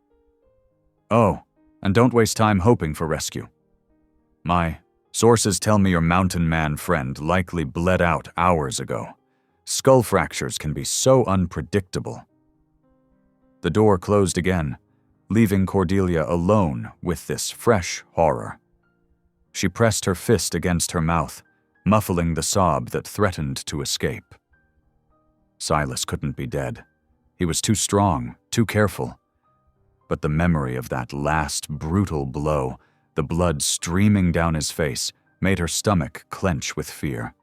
"Oh, and don't waste time hoping for rescue. My sources tell me your mountain man friend likely bled out hours ago. Skull fractures can be so unpredictable." The door closed again, leaving Cordelia alone with this fresh horror. She pressed her fist against her mouth, muffling the sob that threatened to escape. Silas couldn't be dead. He was too strong, too careful. But the memory of that last brutal blow, the blood streaming down his face, made her stomach clench with fear.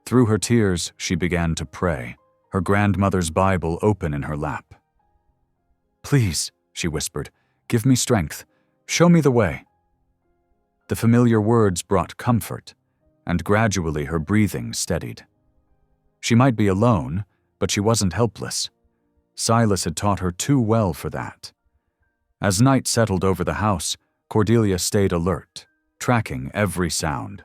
Through her tears, she began to pray, her grandmother's Bible open in her lap. "Please," she whispered, "give me strength. Show me the way." The familiar words brought comfort, and gradually her breathing steadied. She might be alone, but she wasn't helpless. Silas had taught her too well for that. As night settled over the house, Cordelia stayed alert, tracking every sound.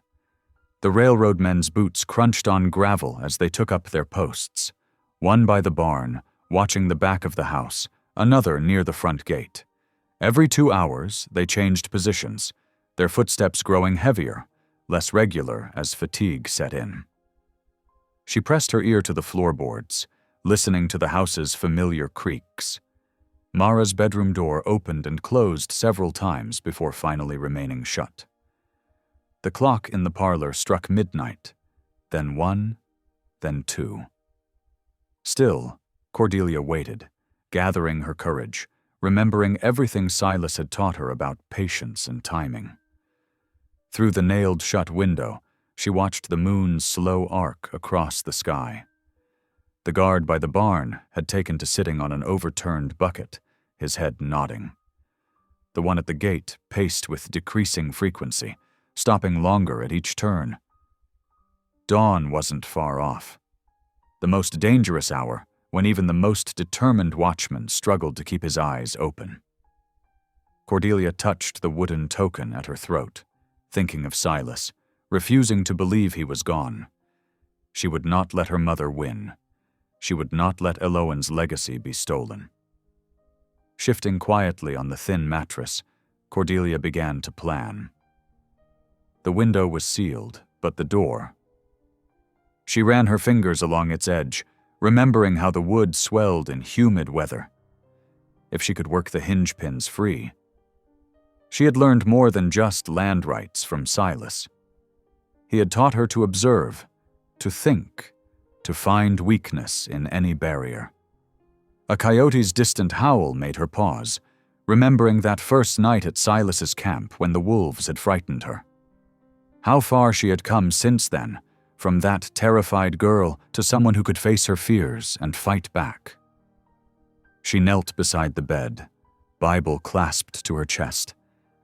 The railroad men's boots crunched on gravel as they took up their posts, one by the barn, watching the back of the house, another near the front gate. Every 2 hours, they changed positions, their footsteps growing heavier, less regular as fatigue set in. She pressed her ear to the floorboards, listening to the house's familiar creaks. Mara's bedroom door opened and closed several times before finally remaining shut. The clock in the parlor struck midnight, then 1, then 2. Still, Cordelia waited, gathering her courage, remembering everything Silas had taught her about patience and timing. Through the nailed-shut window, she watched the moon's slow arc across the sky. The guard by the barn had taken to sitting on an overturned bucket, his head nodding. The one at the gate paced with decreasing frequency, stopping longer at each turn. Dawn wasn't far off. The most dangerous hour, when even the most determined watchman struggled to keep his eyes open. Cordelia touched the wooden token at her throat, thinking of Silas, refusing to believe he was gone. She would not let her mother win. She would not let Eloan's legacy be stolen. Shifting quietly on the thin mattress, Cordelia began to plan. The window was sealed, but the door. She ran her fingers along its edge, remembering how the wood swelled in humid weather. If she could work the hinge pins free. She had learned more than just land rights from Silas. He had taught her to observe, to think, to find weakness in any barrier. A coyote's distant howl made her pause, remembering that first night at Silas's camp when the wolves had frightened her. How far she had come since then, from that terrified girl to someone who could face her fears and fight back. She knelt beside the bed, Bible clasped to her chest,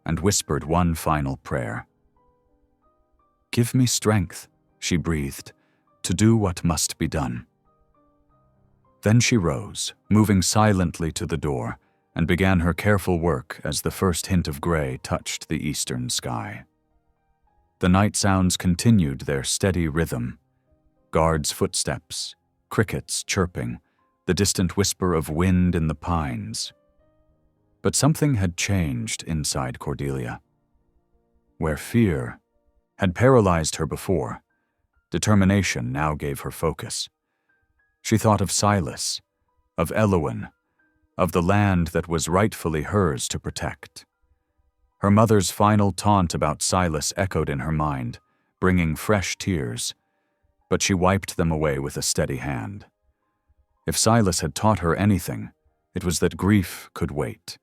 and whispered one final prayer. "Give me strength," she breathed, "to do what must be done." Then she rose, moving silently to the door, and began her careful work as the first hint of gray touched the eastern sky. The night sounds continued their steady rhythm: guards' footsteps, crickets chirping, the distant whisper of wind in the pines. But something had changed inside Cordelia. Where fear had paralyzed her before, determination now gave her focus. She thought of Silas, of Elowen, of the land that was rightfully hers to protect. Her mother's final taunt about Silas echoed in her mind, bringing fresh tears, but she wiped them away with a steady hand. If Silas had taught her anything, it was that grief could wait.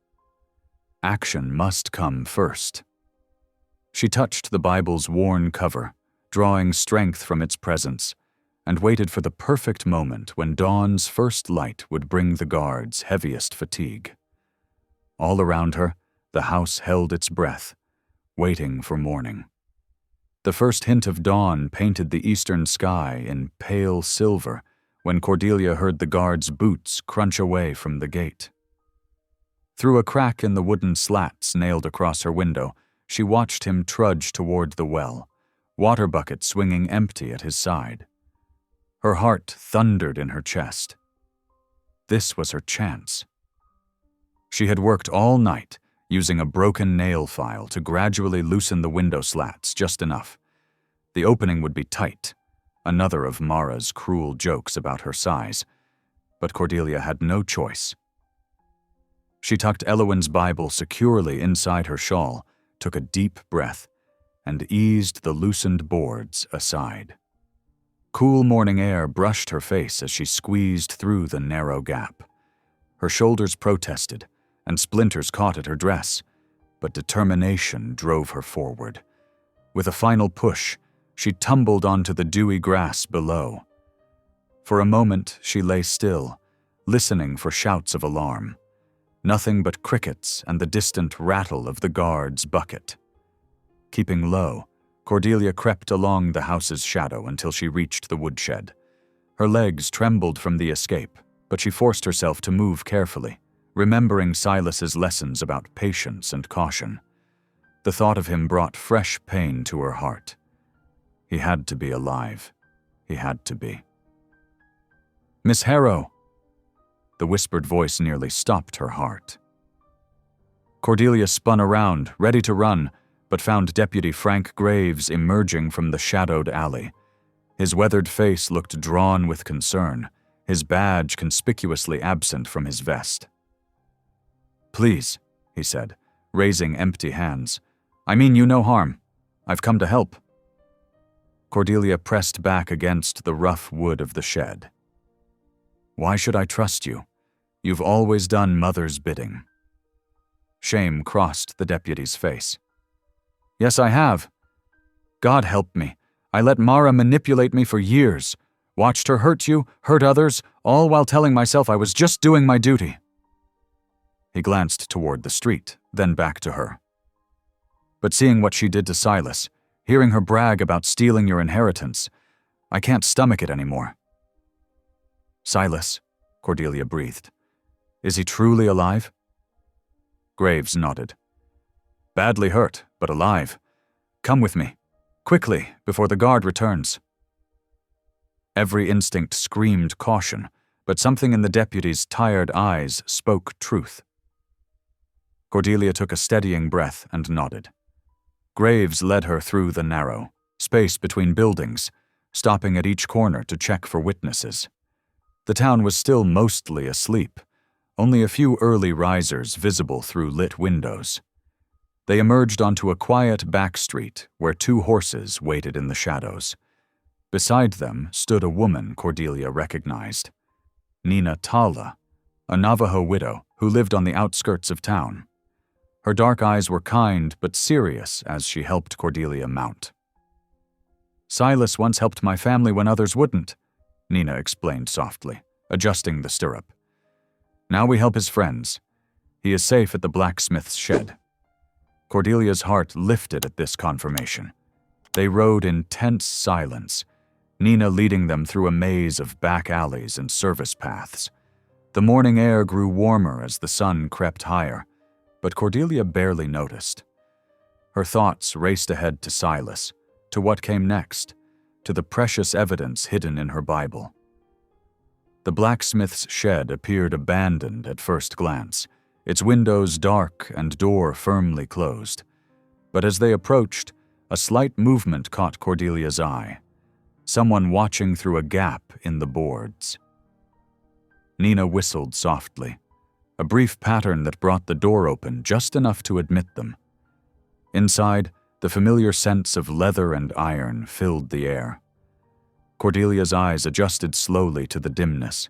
Action must come first. She touched the Bible's worn cover, drawing strength from its presence, and waited for the perfect moment when dawn's first light would bring the guards' heaviest fatigue. All around her, the house held its breath, waiting for morning. The first hint of dawn painted the eastern sky in pale silver when Cordelia heard the guard's boots crunch away from the gate. Through a crack in the wooden slats nailed across her window, she watched him trudge toward the well, water bucket swinging empty at his side. Her heart thundered in her chest. This was her chance. She had worked all night, using a broken nail file to gradually loosen the window slats just enough. The opening would be tight, another of Mara's cruel jokes about her size, but Cordelia had no choice. She tucked Elowen's Bible securely inside her shawl, took a deep breath, and eased the loosened boards aside. Cool morning air brushed her face as she squeezed through the narrow gap. Her shoulders protested, and splinters caught at her dress, but determination drove her forward. With a final push, she tumbled onto the dewy grass below. For a moment, she lay still, listening for shouts of alarm. Nothing but crickets and the distant rattle of the guard's bucket. Keeping low, Cordelia crept along the house's shadow until she reached the woodshed. Her legs trembled from the escape, but she forced herself to move carefully, remembering Silas's lessons about patience and caution. The thought of him brought fresh pain to her heart. He had to be alive. He had to be. "Miss Harrow!" The whispered voice nearly stopped her heart. Cordelia spun around, ready to run, but found Deputy Frank Graves emerging from the shadowed alley. His weathered face looked drawn with concern, his badge conspicuously absent from his vest. "Please," he said, raising empty hands. "I mean you no harm. I've come to help." Cordelia pressed back against the rough wood of the shed. "Why should I trust you? You've always done Mother's bidding." Shame crossed the deputy's face. "Yes, I have. God help me. I let Mara manipulate me for years. Watched her hurt you, hurt others, all while telling myself I was just doing my duty." He glanced toward the street, then back to her. "But seeing what she did to Silas, hearing her brag about stealing your inheritance, I can't stomach it anymore." "Silas," Cordelia breathed. "Is he truly alive?" Graves nodded. "Badly hurt, but alive. Come with me. Quickly, before the guard returns." Every instinct screamed caution, but something in the deputy's tired eyes spoke truth. Cordelia took a steadying breath and nodded. Graves led her through the narrow space between buildings, stopping at each corner to check for witnesses. The town was still mostly asleep, only a few early risers visible through lit windows. They emerged onto a quiet back street where 2 horses waited in the shadows. Beside them stood a woman Cordelia recognized, Nina Tala, a Navajo widow who lived on the outskirts of town. Her dark eyes were kind but serious as she helped Cordelia mount. "Silas once helped my family when others wouldn't," Nina explained softly, adjusting the stirrup. "Now we help his friends. He is safe at the blacksmith's shed." Cordelia's heart lifted at this confirmation. They rode in tense silence, Nina leading them through a maze of back alleys and service paths. The morning air grew warmer as the sun crept higher, but Cordelia barely noticed. Her thoughts raced ahead to Silas, to what came next, to the precious evidence hidden in her Bible. The blacksmith's shed appeared abandoned at first glance, its windows dark and door firmly closed. But as they approached, a slight movement caught Cordelia's eye. Someone watching through a gap in the boards. Nina whistled softly, a brief pattern that brought the door open just enough to admit them. Inside, the familiar scents of leather and iron filled the air. Cordelia's eyes adjusted slowly to the dimness.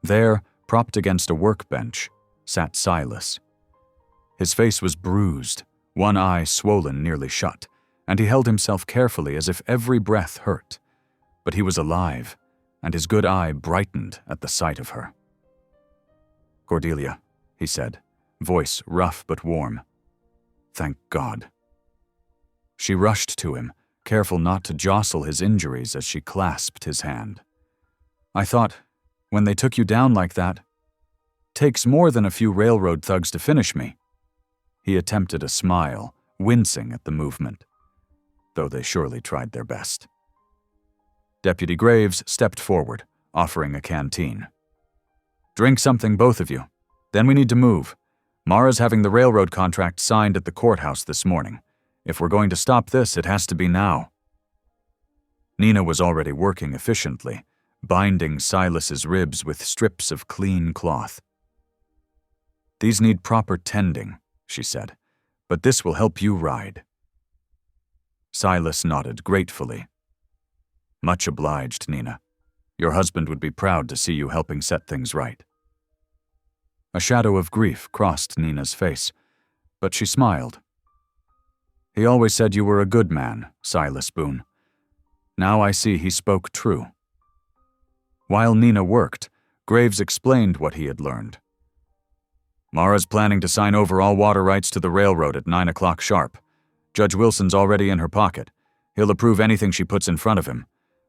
There, propped against a workbench, sat Silas. His face was bruised, one eye swollen nearly shut, and he held himself carefully as if every breath hurt. But he was alive, and his good eye brightened at the sight of her. "Cordelia," he said, voice rough but warm. "Thank God." She rushed to him, careful not to jostle his injuries as she clasped his hand. "I thought, when they took you down like that, takes more than a few railroad thugs to finish me." He attempted a smile, wincing at the movement, though they surely tried their best. Deputy Graves stepped forward, offering a canteen. "Drink something, both of you. Then we need to move. Mara's having the railroad contract signed at the courthouse this morning. If we're going to stop this, it has to be now." Nina was already working efficiently, binding Silas's ribs with strips of clean cloth. "These need proper tending," she said, "but this will help you ride." Silas nodded gratefully. "Much obliged, Nina. Your husband would be proud to see you helping set things right." A shadow of grief crossed Nina's face, but she smiled. "He always said you were a good man, Silas Boone. Now I see he spoke true." While Nina worked, Graves explained what he had learned. "Mara's planning to sign over all water rights to the railroad at 9 o'clock sharp. Judge Wilson's already in her pocket. He'll approve anything she puts in front of him.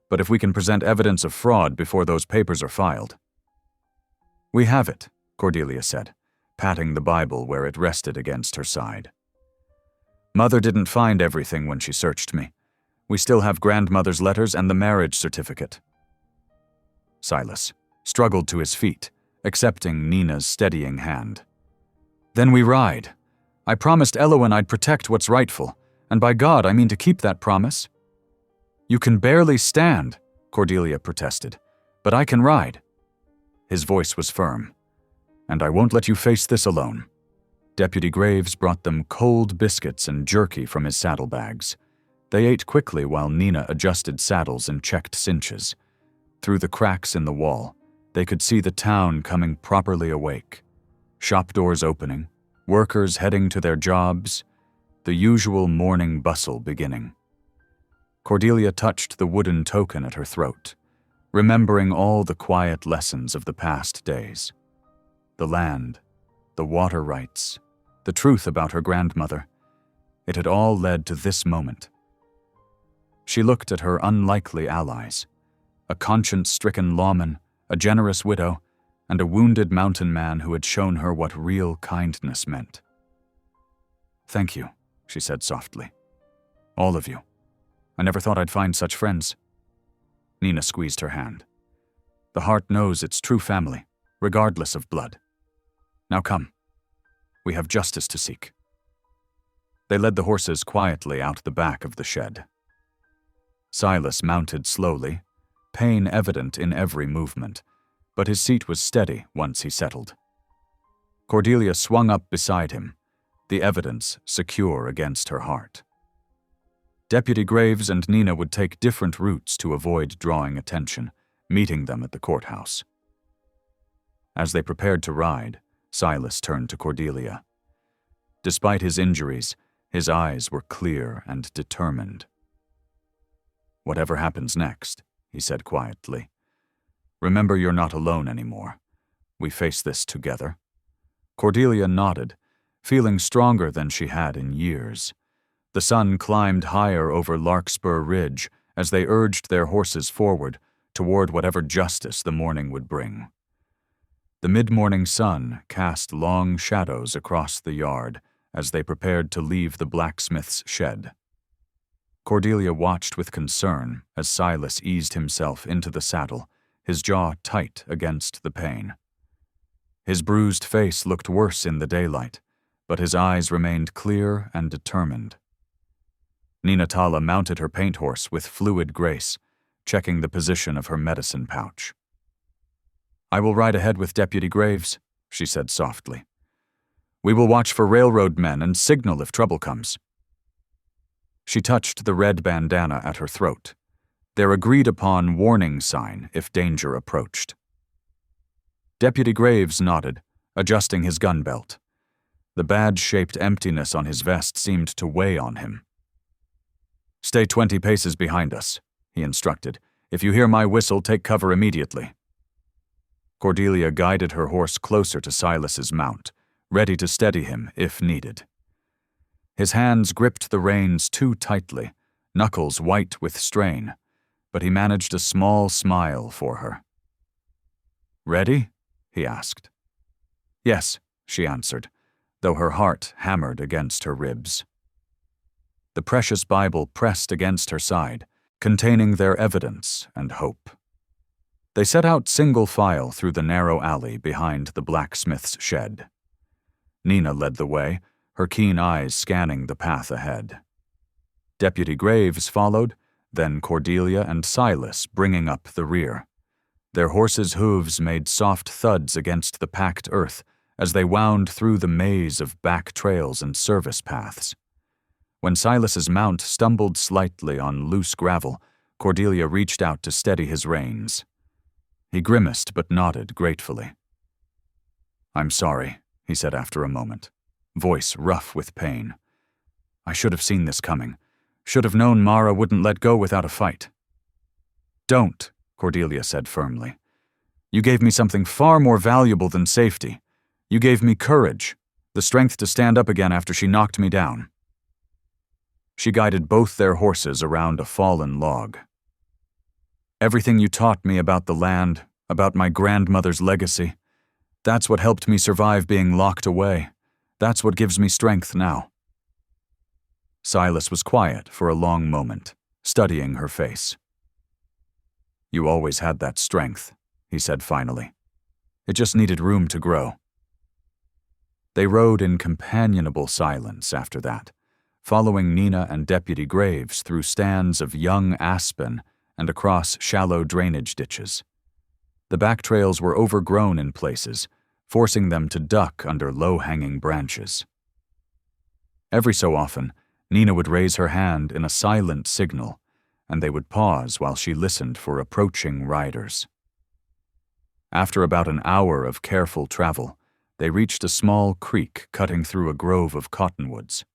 But if we can present evidence of fraud before those papers are filed." "We have it," Cordelia said, patting the Bible where it rested against her side. "Mother didn't find everything when she searched me. We still have grandmother's letters and the marriage certificate." Silas struggled to his feet, accepting Nina's steadying hand. "Then we ride. I promised Elowen I'd protect what's rightful, and by God, I mean to keep that promise." "You can barely stand," Cordelia protested, "but I can ride." His voice was firm. "And I won't let you face this alone." Deputy Graves brought them cold biscuits and jerky from his saddlebags. They ate quickly while Nina adjusted saddles and checked cinches. Through the cracks in the wall, they could see the town coming properly awake. Shop doors opening, workers heading to their jobs, the usual morning bustle beginning. Cordelia touched the wooden token at her throat, remembering all the quiet lessons of the past days. The land, the water rights, the truth about her grandmother. It had all led to this moment. She looked at her unlikely allies, a conscience-stricken lawman, a generous widow, and a wounded mountain man who had shown her what real kindness meant. "Thank you," she said softly. "All of you. I never thought I'd find such friends." Nina squeezed her hand. "The heart knows its true family, regardless of blood. Now come. We have justice to seek." They led the horses quietly out the back of the shed. Silas mounted slowly, pain evident in every movement, but his seat was steady once he settled. Cordelia swung up beside him, the evidence secure against her heart. Deputy Graves and Nina would take different routes to avoid drawing attention, meeting them at the courthouse. As they prepared to ride, Silas turned to Cordelia. Despite his injuries, his eyes were clear and determined. "Whatever happens next," he said quietly, "remember you're not alone anymore. We face this together." Cordelia nodded, feeling stronger than she had in years. The sun climbed higher over Larkspur Ridge as they urged their horses forward toward whatever justice the morning would bring. The mid-morning sun cast long shadows across the yard as they prepared to leave the blacksmith's shed. Cordelia watched with concern as Silas eased himself into the saddle, his jaw tight against the pain. His bruised face looked worse in the daylight, but his eyes remained clear and determined. Nina Tala mounted her paint horse with fluid grace, checking the position of her medicine pouch. "I will ride ahead with Deputy Graves," she said softly. "We will watch for railroad men and signal if trouble comes." She touched the red bandana at her throat, their agreed-upon warning sign if danger approached. Deputy Graves nodded, adjusting his gun belt. The badge-shaped emptiness on his vest seemed to weigh on him. "Stay 20 paces behind us," he instructed. "If you hear my whistle, take cover immediately." Cordelia guided her horse closer to Silas's mount, ready to steady him if needed. His hands gripped the reins too tightly, knuckles white with strain, but he managed a small smile for her. "Ready?" he asked. "Yes," she answered, though her heart hammered against her ribs. The precious Bible pressed against her side, containing their evidence and hope. They set out single file through the narrow alley behind the blacksmith's shed. Nina led the way, her keen eyes scanning the path ahead. Deputy Graves followed, then Cordelia and Silas bringing up the rear. Their horses' hooves made soft thuds against the packed earth as they wound through the maze of back trails and service paths. When Silas's mount stumbled slightly on loose gravel, Cordelia reached out to steady his reins. He grimaced but nodded gratefully. "I'm sorry," he said after a moment, voice rough with pain. "I should have seen this coming. Should have known Mara wouldn't let go without a fight." "Don't," Cordelia said firmly. "You gave me something far more valuable than safety. You gave me courage, the strength to stand up again after she knocked me down." She guided both their horses around a fallen log. "Everything you taught me about the land, about my grandmother's legacy, that's what helped me survive being locked away. That's what gives me strength now." Silas was quiet for a long moment, studying her face. "You always had that strength," he said finally. "It just needed room to grow." They rode in companionable silence after that, following Nina and Deputy Graves through stands of young aspen and across shallow drainage ditches. The back trails were overgrown in places, forcing them to duck under low-hanging branches. Every so often, Nina would raise her hand in a silent signal, and they would pause while she listened for approaching riders. After about an hour of careful travel, they reached a small creek cutting through a grove of cottonwoods.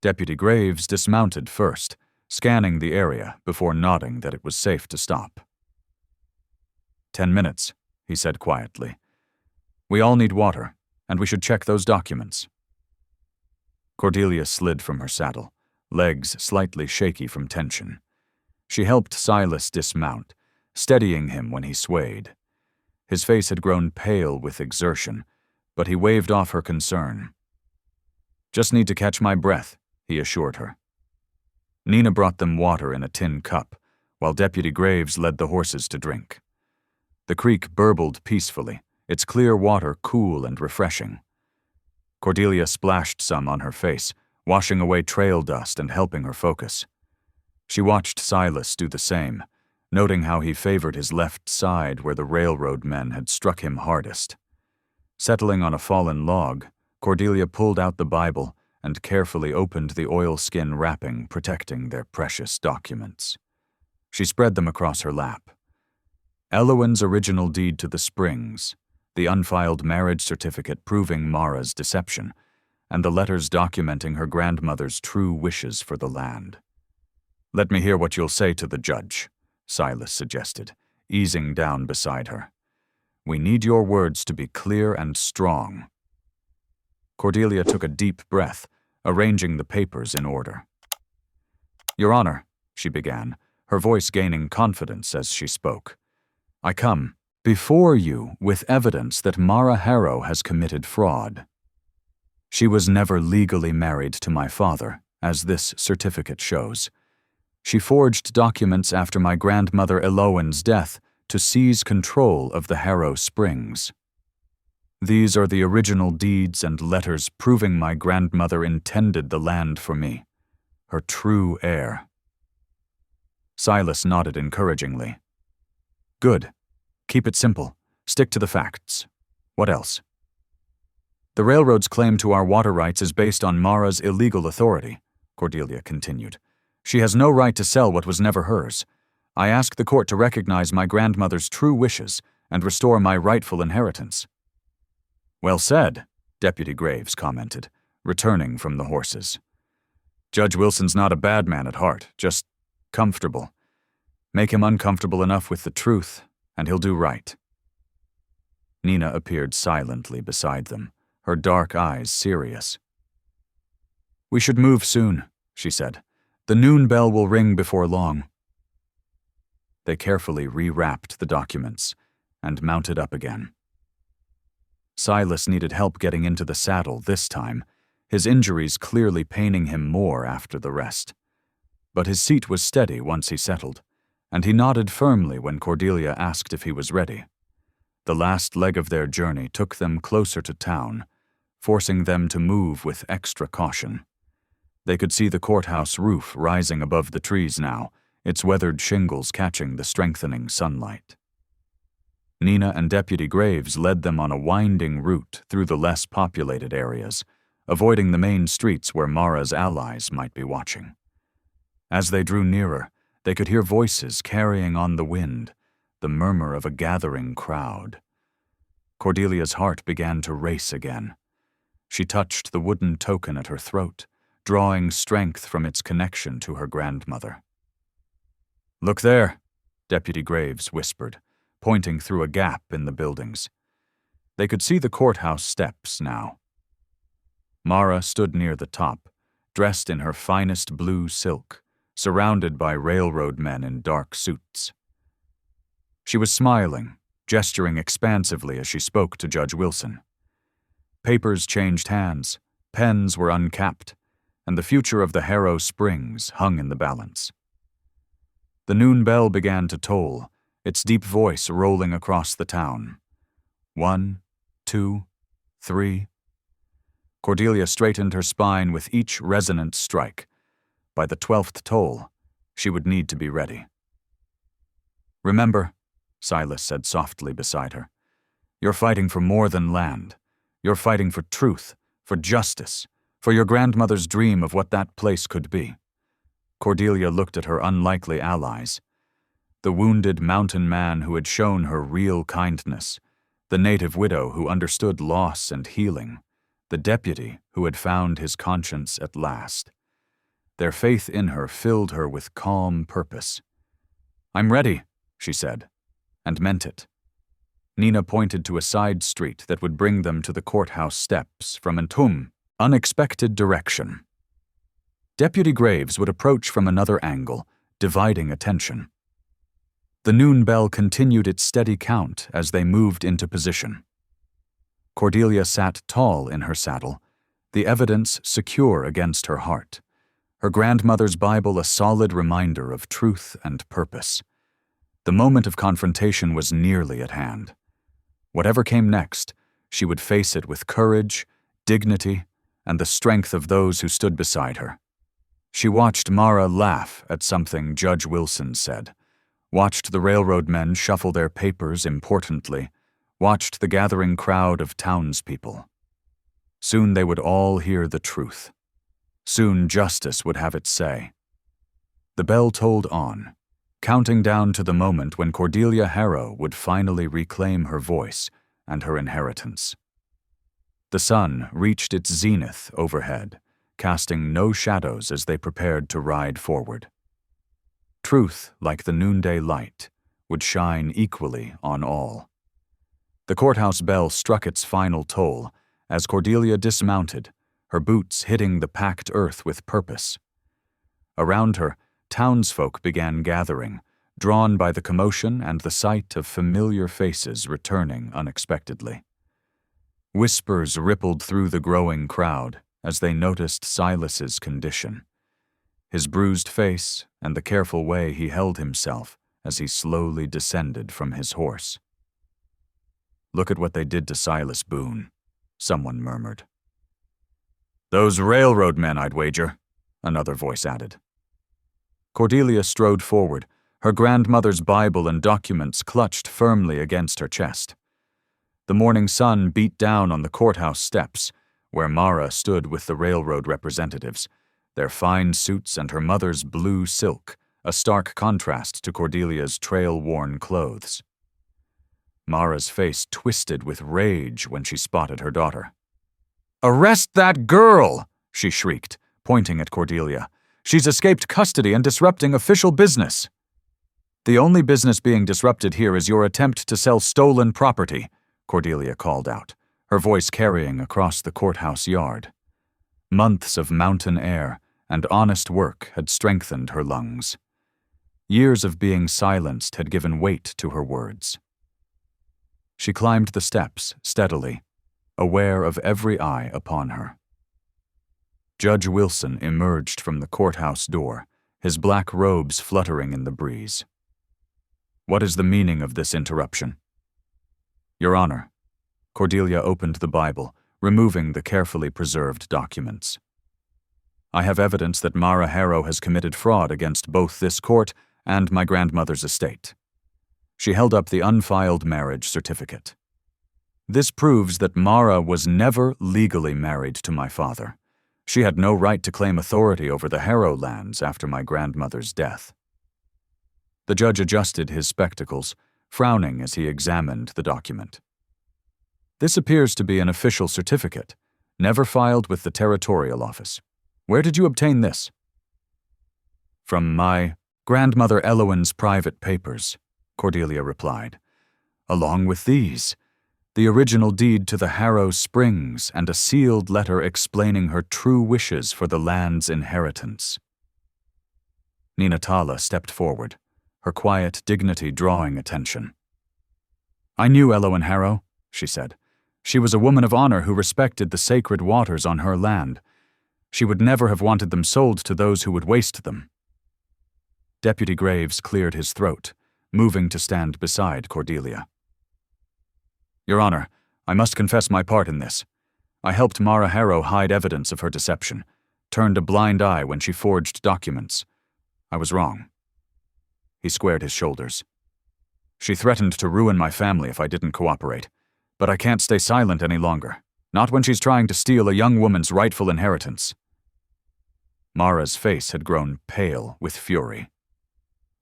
Deputy Graves dismounted first, scanning the area before nodding that it was safe to stop. 10 minutes, he said quietly. "We all need water, and we should check those documents." Cordelia slid from her saddle, legs slightly shaky from tension. She helped Silas dismount, steadying him when he swayed. His face had grown pale with exertion, but he waved off her concern. "Just need to catch my breath," he assured her. Nina brought them water in a tin cup, while Deputy Graves led the horses to drink. The creek burbled peacefully, its clear water cool and refreshing. Cordelia splashed some on her face, washing away trail dust and helping her focus. She watched Silas do the same, noting how he favored his left side where the railroad men had struck him hardest. Settling on a fallen log, Cordelia pulled out the Bible and carefully opened the oilskin wrapping protecting their precious documents. She spread them across her lap. Elowen's original deed to the Springs, the unfiled marriage certificate proving Mara's deception, and the letters documenting her grandmother's true wishes for the land. "Let me hear what you'll say to the judge," Silas suggested, easing down beside her. "We need your words to be clear and strong." Cordelia took a deep breath, arranging the papers in order. "Your Honor," she began, her voice gaining confidence as she spoke, "I come before you with evidence that Mara Harrow has committed fraud. She was never legally married to my father, as this certificate shows. She forged documents after my grandmother Elowen's death to seize control of the Harrow Springs. These are the original deeds and letters proving my grandmother intended the land for me, her true heir." Silas nodded encouragingly. "Good. Keep it simple. Stick to the facts. What else?" "The railroad's claim to our water rights is based on Mara's illegal authority," Cordelia continued. "She has no right to sell what was never hers. I ask the court to recognize my grandmother's true wishes and restore my rightful inheritance." "Well said," Deputy Graves commented, returning from the horses. "Judge Wilson's not a bad man at heart, just comfortable. Make him uncomfortable enough with the truth, and he'll do right." Nina appeared silently beside them, her dark eyes serious. "We should move soon," she said. "The noon bell will ring before long." They carefully rewrapped the documents and mounted up again. Silas needed help getting into the saddle this time, his injuries clearly paining him more after the rest. But his seat was steady once he settled, and he nodded firmly when Cordelia asked if he was ready. The last leg of their journey took them closer to town, forcing them to move with extra caution. They could see the courthouse roof rising above the trees now, its weathered shingles catching the strengthening sunlight. Nina and Deputy Graves led them on a winding route through the less populated areas, avoiding the main streets where Mara's allies might be watching. As they drew nearer, they could hear voices carrying on the wind, the murmur of a gathering crowd. Cordelia's heart began to race again. She touched the wooden token at her throat, drawing strength from its connection to her grandmother. "Look there," Deputy Graves whispered, pointing through a gap in the buildings. They could see the courthouse steps now. Mara stood near the top, dressed in her finest blue silk, surrounded by railroad men in dark suits. She was smiling, gesturing expansively as she spoke to Judge Wilson. Papers changed hands, pens were uncapped, and the future of the Harrow Springs hung in the balance. The noon bell began to toll, its deep voice rolling across the town. 1, 2, 3. Cordelia straightened her spine with each resonant strike. By the 12th toll, she would need to be ready. "Remember," Silas said softly beside her, "you're fighting for more than land. You're fighting for truth, for justice, for your grandmother's dream of what that place could be." Cordelia looked at her unlikely allies. The wounded mountain man who had shown her real kindness, the native widow who understood loss and healing, the deputy who had found his conscience at last. Their faith in her filled her with calm purpose. "I'm ready," she said, and meant it. Nina pointed to a side street that would bring them to the courthouse steps from an unexpected direction. Deputy Graves would approach from another angle, dividing attention. The noon bell continued its steady count as they moved into position. Cordelia sat tall in her saddle, the evidence secure against her heart, her grandmother's Bible a solid reminder of truth and purpose. The moment of confrontation was nearly at hand. Whatever came next, she would face it with courage, dignity, and the strength of those who stood beside her. She watched Mara laugh at something Judge Wilson said, watched the railroad men shuffle their papers importantly, watched the gathering crowd of townspeople. Soon they would all hear the truth. Soon justice would have its say. The bell tolled on, counting down to the moment when Cordelia Harrow would finally reclaim her voice and her inheritance. The sun reached its zenith overhead, casting no shadows as they prepared to ride forward. Truth, like the noonday light, would shine equally on all. The courthouse bell struck its final toll as Cordelia dismounted, her boots hitting the packed earth with purpose. Around her, townsfolk began gathering, drawn by the commotion and the sight of familiar faces returning unexpectedly. Whispers rippled through the growing crowd as they noticed Silas's condition, his bruised face and the careful way he held himself as he slowly descended from his horse. "Look at what they did to Silas Boone," someone murmured. "Those railroad men, I'd wager," another voice added. Cordelia strode forward, her grandmother's Bible and documents clutched firmly against her chest. The morning sun beat down on the courthouse steps, where Mara stood with the railroad representatives, their fine suits and her mother's blue silk, a stark contrast to Cordelia's trail-worn clothes. Mara's face twisted with rage when she spotted her daughter. "Arrest that girl!" she shrieked, pointing at Cordelia. "She's escaped custody and disrupting official business." "The only business being disrupted here is your attempt to sell stolen property," Cordelia called out, her voice carrying across the courthouse yard. Months of mountain air and honest work had strengthened her lungs. Years of being silenced had given weight to her words. She climbed the steps steadily, aware of every eye upon her. Judge Wilson emerged from the courthouse door, his black robes fluttering in the breeze. "What is the meaning of this interruption?" "Your Honor." Cordelia opened the Bible, removing the carefully preserved documents. "I have evidence that Mara Harrow has committed fraud against both this court and my grandmother's estate." She held up the unfiled marriage certificate. "This proves that Mara was never legally married to my father. She had no right to claim authority over the Harrow lands after my grandmother's death." The judge adjusted his spectacles, frowning as he examined the document. "This appears to be an official certificate, never filed with the territorial office. Where did you obtain this?" "From my grandmother Elowen's private papers," Cordelia replied. "Along with these, the original deed to the Harrow Springs and a sealed letter explaining her true wishes for the land's inheritance." Nina Tala stepped forward, her quiet dignity drawing attention. "I knew Elowen Harrow," she said. "She was a woman of honor who respected the sacred waters on her land. She would never have wanted them sold to those who would waste them." Deputy Graves cleared his throat, moving to stand beside Cordelia. "Your Honor, I must confess my part in this. I helped Mara Harrow hide evidence of her deception, turned a blind eye when she forged documents. I was wrong." He squared his shoulders. "She threatened to ruin my family if I didn't cooperate, but I can't stay silent any longer, not when she's trying to steal a young woman's rightful inheritance." Mara's face had grown pale with fury.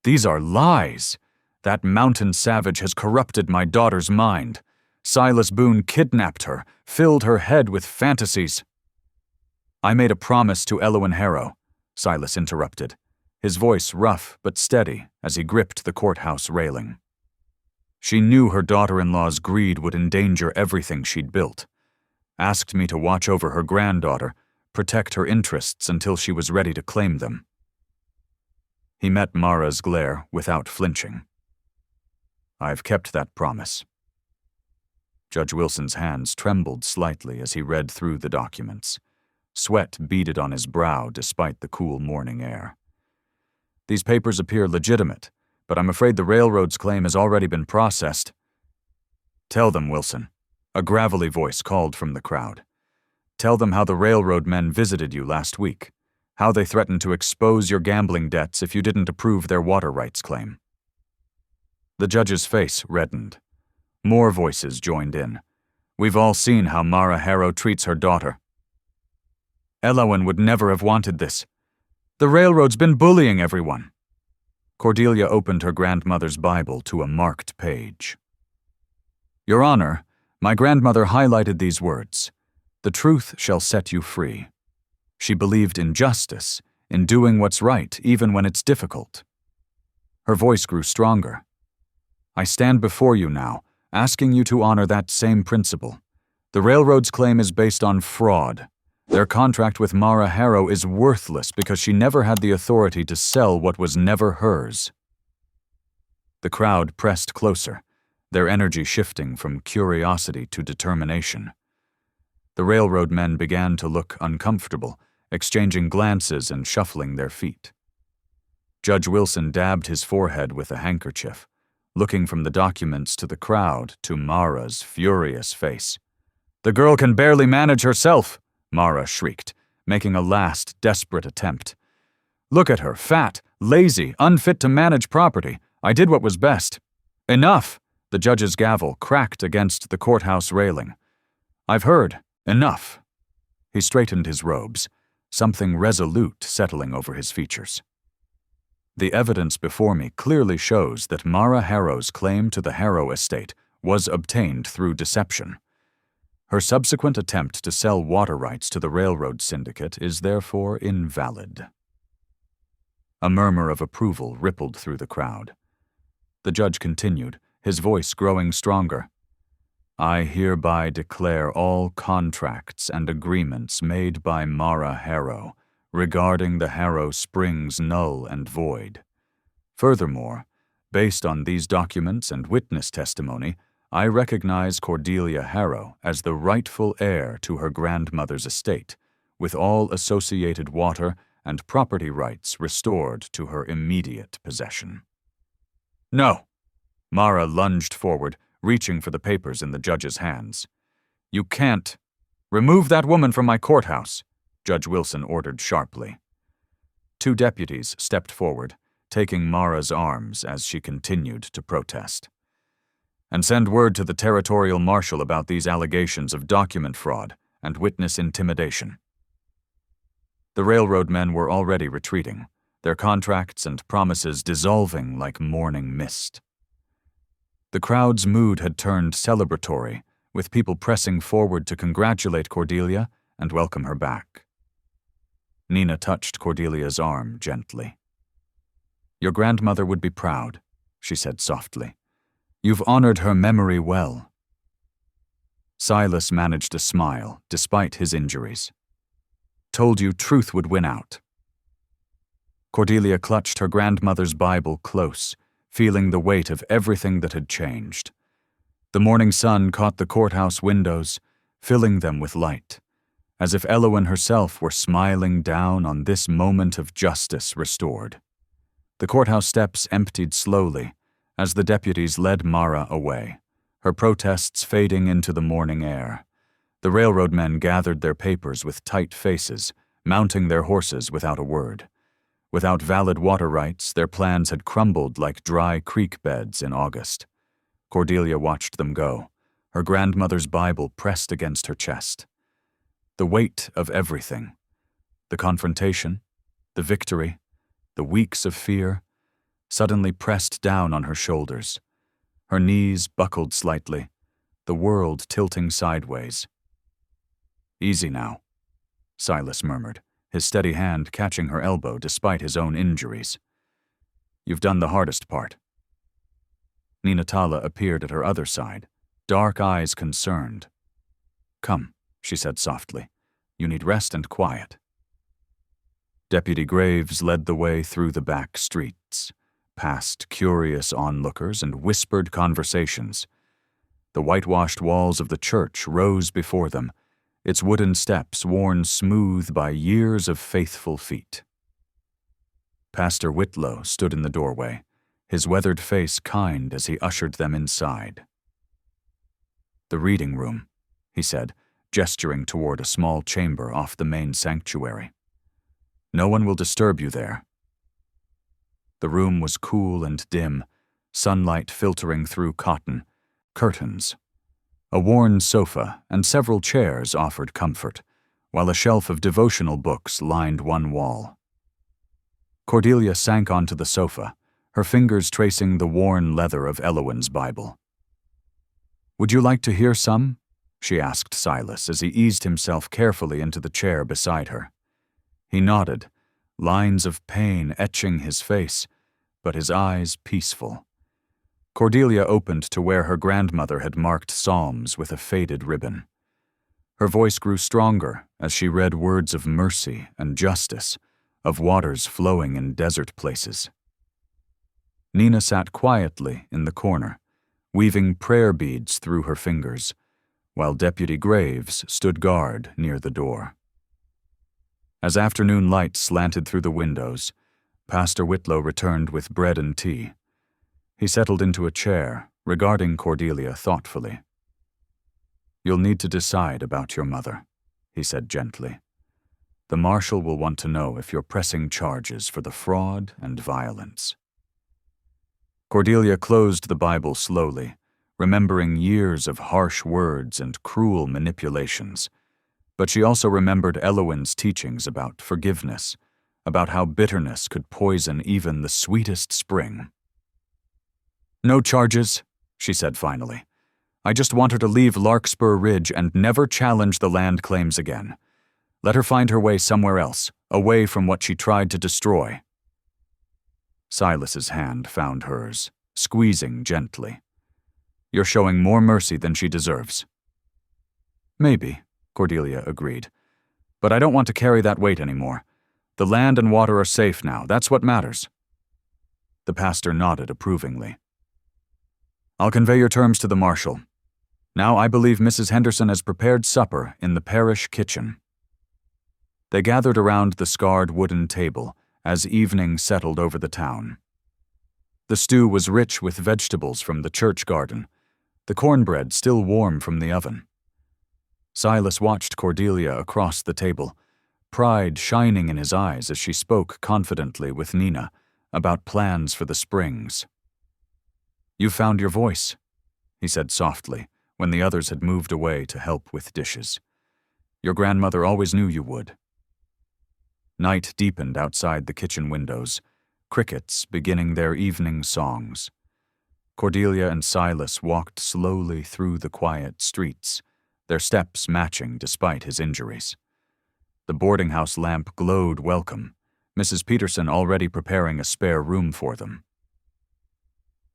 "These are lies! That mountain savage has corrupted my daughter's mind. Silas Boone kidnapped her, filled her head with fantasies." "I made a promise to Elowen Harrow," Silas interrupted, his voice rough but steady as he gripped the courthouse railing. "She knew her daughter-in-law's greed would endanger everything she'd built. Asked me to watch over her granddaughter, protect her interests until she was ready to claim them." He met Mara's glare without flinching. "I've kept that promise." Judge Wilson's hands trembled slightly as he read through the documents. Sweat beaded on his brow despite the cool morning air. "These papers appear legitimate, but I'm afraid the railroad's claim has already been processed." "Tell them, Wilson," a gravelly voice called from the crowd. "Tell them how the railroad men visited you last week, how they threatened to expose your gambling debts if you didn't approve their water rights claim." The judge's face reddened. More voices joined in. We've all seen how Mara Harrow treats her daughter. Elowen would never have wanted this. The railroad's been bullying everyone. Cordelia opened her grandmother's Bible to a marked page. Your Honor, my grandmother highlighted these words, "The truth shall set you free." She believed in justice, in doing what's right even when it's difficult. Her voice grew stronger. I stand before you now, asking you to honor that same principle. The railroad's claim is based on fraud. Their contract with Mara Harrow is worthless because she never had the authority to sell what was never hers. The crowd pressed closer, their energy shifting from curiosity to determination. The railroad men began to look uncomfortable, exchanging glances and shuffling their feet. Judge Wilson dabbed his forehead with a handkerchief, looking from the documents to the crowd to Mara's furious face. "The girl can barely manage herself," Mara shrieked, making a last desperate attempt. "Look at her, fat, lazy, unfit to manage property. I did what was best." "Enough!" The judge's gavel cracked against the courthouse railing. "I've heard. Enough." He straightened his robes, something resolute settling over his features. The evidence before me clearly shows that Mara Harrow's claim to the Harrow estate was obtained through deception. Her subsequent attempt to sell water rights to the railroad syndicate is therefore invalid. A murmur of approval rippled through the crowd. The judge continued, his voice growing stronger. "I hereby declare all contracts and agreements made by Mara Harrow regarding the Harrow Springs null and void. Furthermore, based on these documents and witness testimony, I recognize Cordelia Harrow as the rightful heir to her grandmother's estate, with all associated water and property rights restored to her immediate possession." "No!" Mara lunged forward, reaching for the papers in the judge's hands. "You can't. Remove that woman from my courthouse," Judge Wilson ordered sharply. Two deputies stepped forward, taking Mara's arms as she continued to protest. "And send word to the territorial marshal about these allegations of document fraud and witness intimidation." The railroad men were already retreating, their contracts and promises dissolving like morning mist. The crowd's mood had turned celebratory, with people pressing forward to congratulate Cordelia and welcome her back. Nina touched Cordelia's arm gently. "Your grandmother would be proud," she said softly. "You've honored her memory well." Silas managed a smile, despite his injuries. "Told you truth would win out." Cordelia clutched her grandmother's Bible close, feeling the weight of everything that had changed. The morning sun caught the courthouse windows, filling them with light, as if Elowen herself were smiling down on this moment of justice restored. The courthouse steps emptied slowly as the deputies led Mara away, her protests fading into the morning air. The railroad men gathered their papers with tight faces, mounting their horses without a word. Without valid water rights, their plans had crumbled like dry creek beds in August. Cordelia watched them go, her grandmother's Bible pressed against her chest. The weight of everything, the confrontation, the victory, the weeks of fear, suddenly pressed down on her shoulders. Her knees buckled slightly, the world tilting sideways. "Easy now," Silas murmured, his steady hand catching her elbow despite his own injuries. "You've done the hardest part." Nina Tala appeared at her other side, dark eyes concerned. "Come," she said softly. "You need rest and quiet." Deputy Graves led the way through the back streets, past curious onlookers and whispered conversations. The whitewashed walls of the church rose before them, its wooden steps worn smooth by years of faithful feet. Pastor Whitlow stood in the doorway, his weathered face kind as he ushered them inside. "The reading room," he said, gesturing toward a small chamber off the main sanctuary. "No one will disturb you there." The room was cool and dim, sunlight filtering through cotton curtains. A worn sofa and several chairs offered comfort, while a shelf of devotional books lined one wall. Cordelia sank onto the sofa, her fingers tracing the worn leather of Elowen's Bible. "Would you like to hear some?" she asked Silas as he eased himself carefully into the chair beside her. He nodded, lines of pain etching his face, but his eyes peaceful. Cordelia opened to where her grandmother had marked psalms with a faded ribbon. Her voice grew stronger as she read words of mercy and justice, of waters flowing in desert places. Nina sat quietly in the corner, weaving prayer beads through her fingers, while Deputy Graves stood guard near the door. As afternoon light slanted through the windows, Pastor Whitlow returned with bread and tea. He settled into a chair, regarding Cordelia thoughtfully. "You'll need to decide about your mother," he said gently. "The marshal will want to know if you're pressing charges for the fraud and violence." Cordelia closed the Bible slowly, remembering years of harsh words and cruel manipulations. But she also remembered Elowen's teachings about forgiveness, about how bitterness could poison even the sweetest spring. "No charges," she said finally. "I just want her to leave Larkspur Ridge and never challenge the land claims again. Let her find her way somewhere else, away from what she tried to destroy." Silas's hand found hers, squeezing gently. "You're showing more mercy than she deserves." "Maybe," Cordelia agreed. "But I don't want to carry that weight anymore. The land and water are safe now. That's what matters." The pastor nodded approvingly. "I'll convey your terms to the marshal. Now I believe Mrs. Henderson has prepared supper in the parish kitchen." They gathered around the scarred wooden table as evening settled over the town. The stew was rich with vegetables from the church garden, the cornbread still warm from the oven. Silas watched Cordelia across the table, pride shining in his eyes as she spoke confidently with Nina about plans for the springs. "You found your voice," he said softly when the others had moved away to help with dishes. "Your grandmother always knew you would." Night deepened outside the kitchen windows, crickets beginning their evening songs. Cordelia and Silas walked slowly through the quiet streets, their steps matching despite his injuries. The boarding house lamp glowed welcome, Mrs. Peterson already preparing a spare room for them.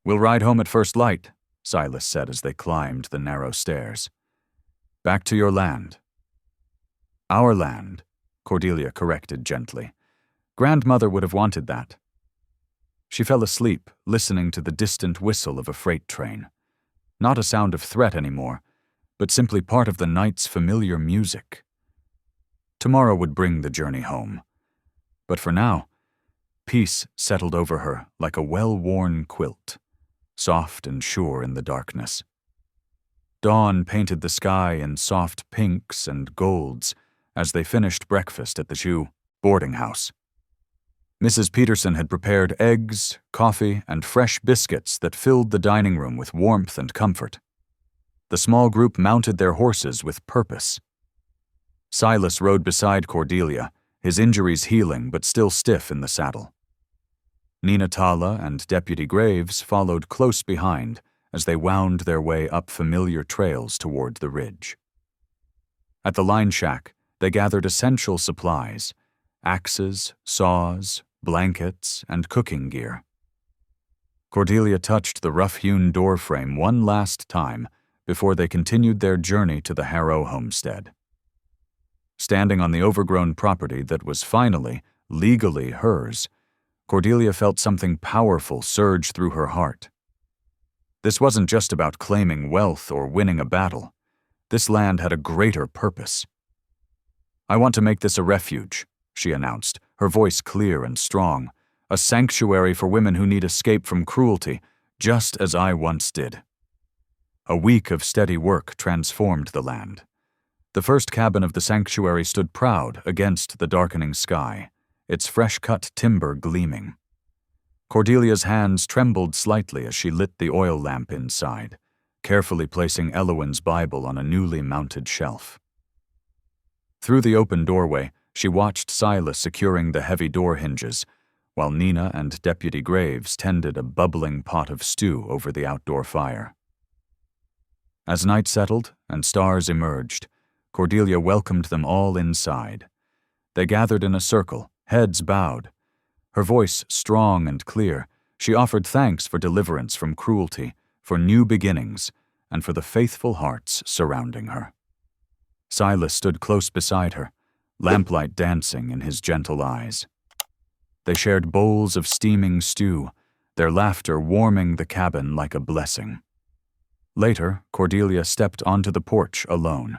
"We'll ride home at first light," Silas said as they climbed the narrow stairs. "Back to your land." "Our land," Cordelia corrected gently. "Grandmother would have wanted that." She fell asleep, listening to the distant whistle of a freight train. Not a sound of threat anymore, but simply part of the night's familiar music. Tomorrow would bring the journey home. But for now, peace settled over her like a well-worn quilt, soft and sure in the darkness. Dawn painted the sky in soft pinks and golds as they finished breakfast at the Jew boarding house. Mrs. Peterson had prepared eggs, coffee, and fresh biscuits that filled the dining room with warmth and comfort. The small group mounted their horses with purpose. Silas rode beside Cordelia, his injuries healing but still stiff in the saddle. Nina Tala and Deputy Graves followed close behind as they wound their way up familiar trails toward the ridge. At the line shack, they gathered essential supplies: axes, saws, blankets, and cooking gear. Cordelia touched the rough-hewn doorframe one last time before they continued their journey to the Harrow homestead. Standing on the overgrown property that was finally, legally hers, Cordelia felt something powerful surge through her heart. This wasn't just about claiming wealth or winning a battle. This land had a greater purpose. "I want to make this a refuge," she announced, her voice clear and strong, "a sanctuary for women who need escape from cruelty, just as I once did." A week of steady work transformed the land. The first cabin of the sanctuary stood proud against the darkening sky, its fresh-cut timber gleaming. Cordelia's hands trembled slightly as she lit the oil lamp inside, carefully placing Eloin's Bible on a newly mounted shelf. Through the open doorway, she watched Silas securing the heavy door hinges, while Nina and Deputy Graves tended a bubbling pot of stew over the outdoor fire. As night settled and stars emerged, Cordelia welcomed them all inside. They gathered in a circle, heads bowed. Her voice strong and clear, she offered thanks for deliverance from cruelty, for new beginnings, and for the faithful hearts surrounding her. Silas stood close beside her, lamplight dancing in his gentle eyes. They shared bowls of steaming stew, their laughter warming the cabin like a blessing. Later, Cordelia stepped onto the porch alone.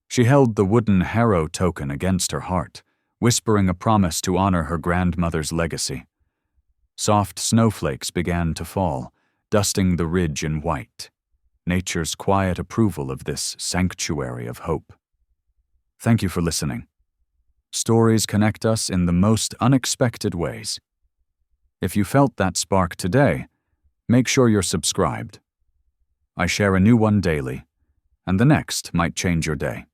She held the wooden harrow token against her heart, whispering a promise to honor her grandmother's legacy. Soft snowflakes began to fall, dusting the ridge in white, nature's quiet approval of this sanctuary of hope. Thank you for listening. Stories connect us in the most unexpected ways. If you felt that spark today, make sure you're subscribed. I share a new one daily, and the next might change your day.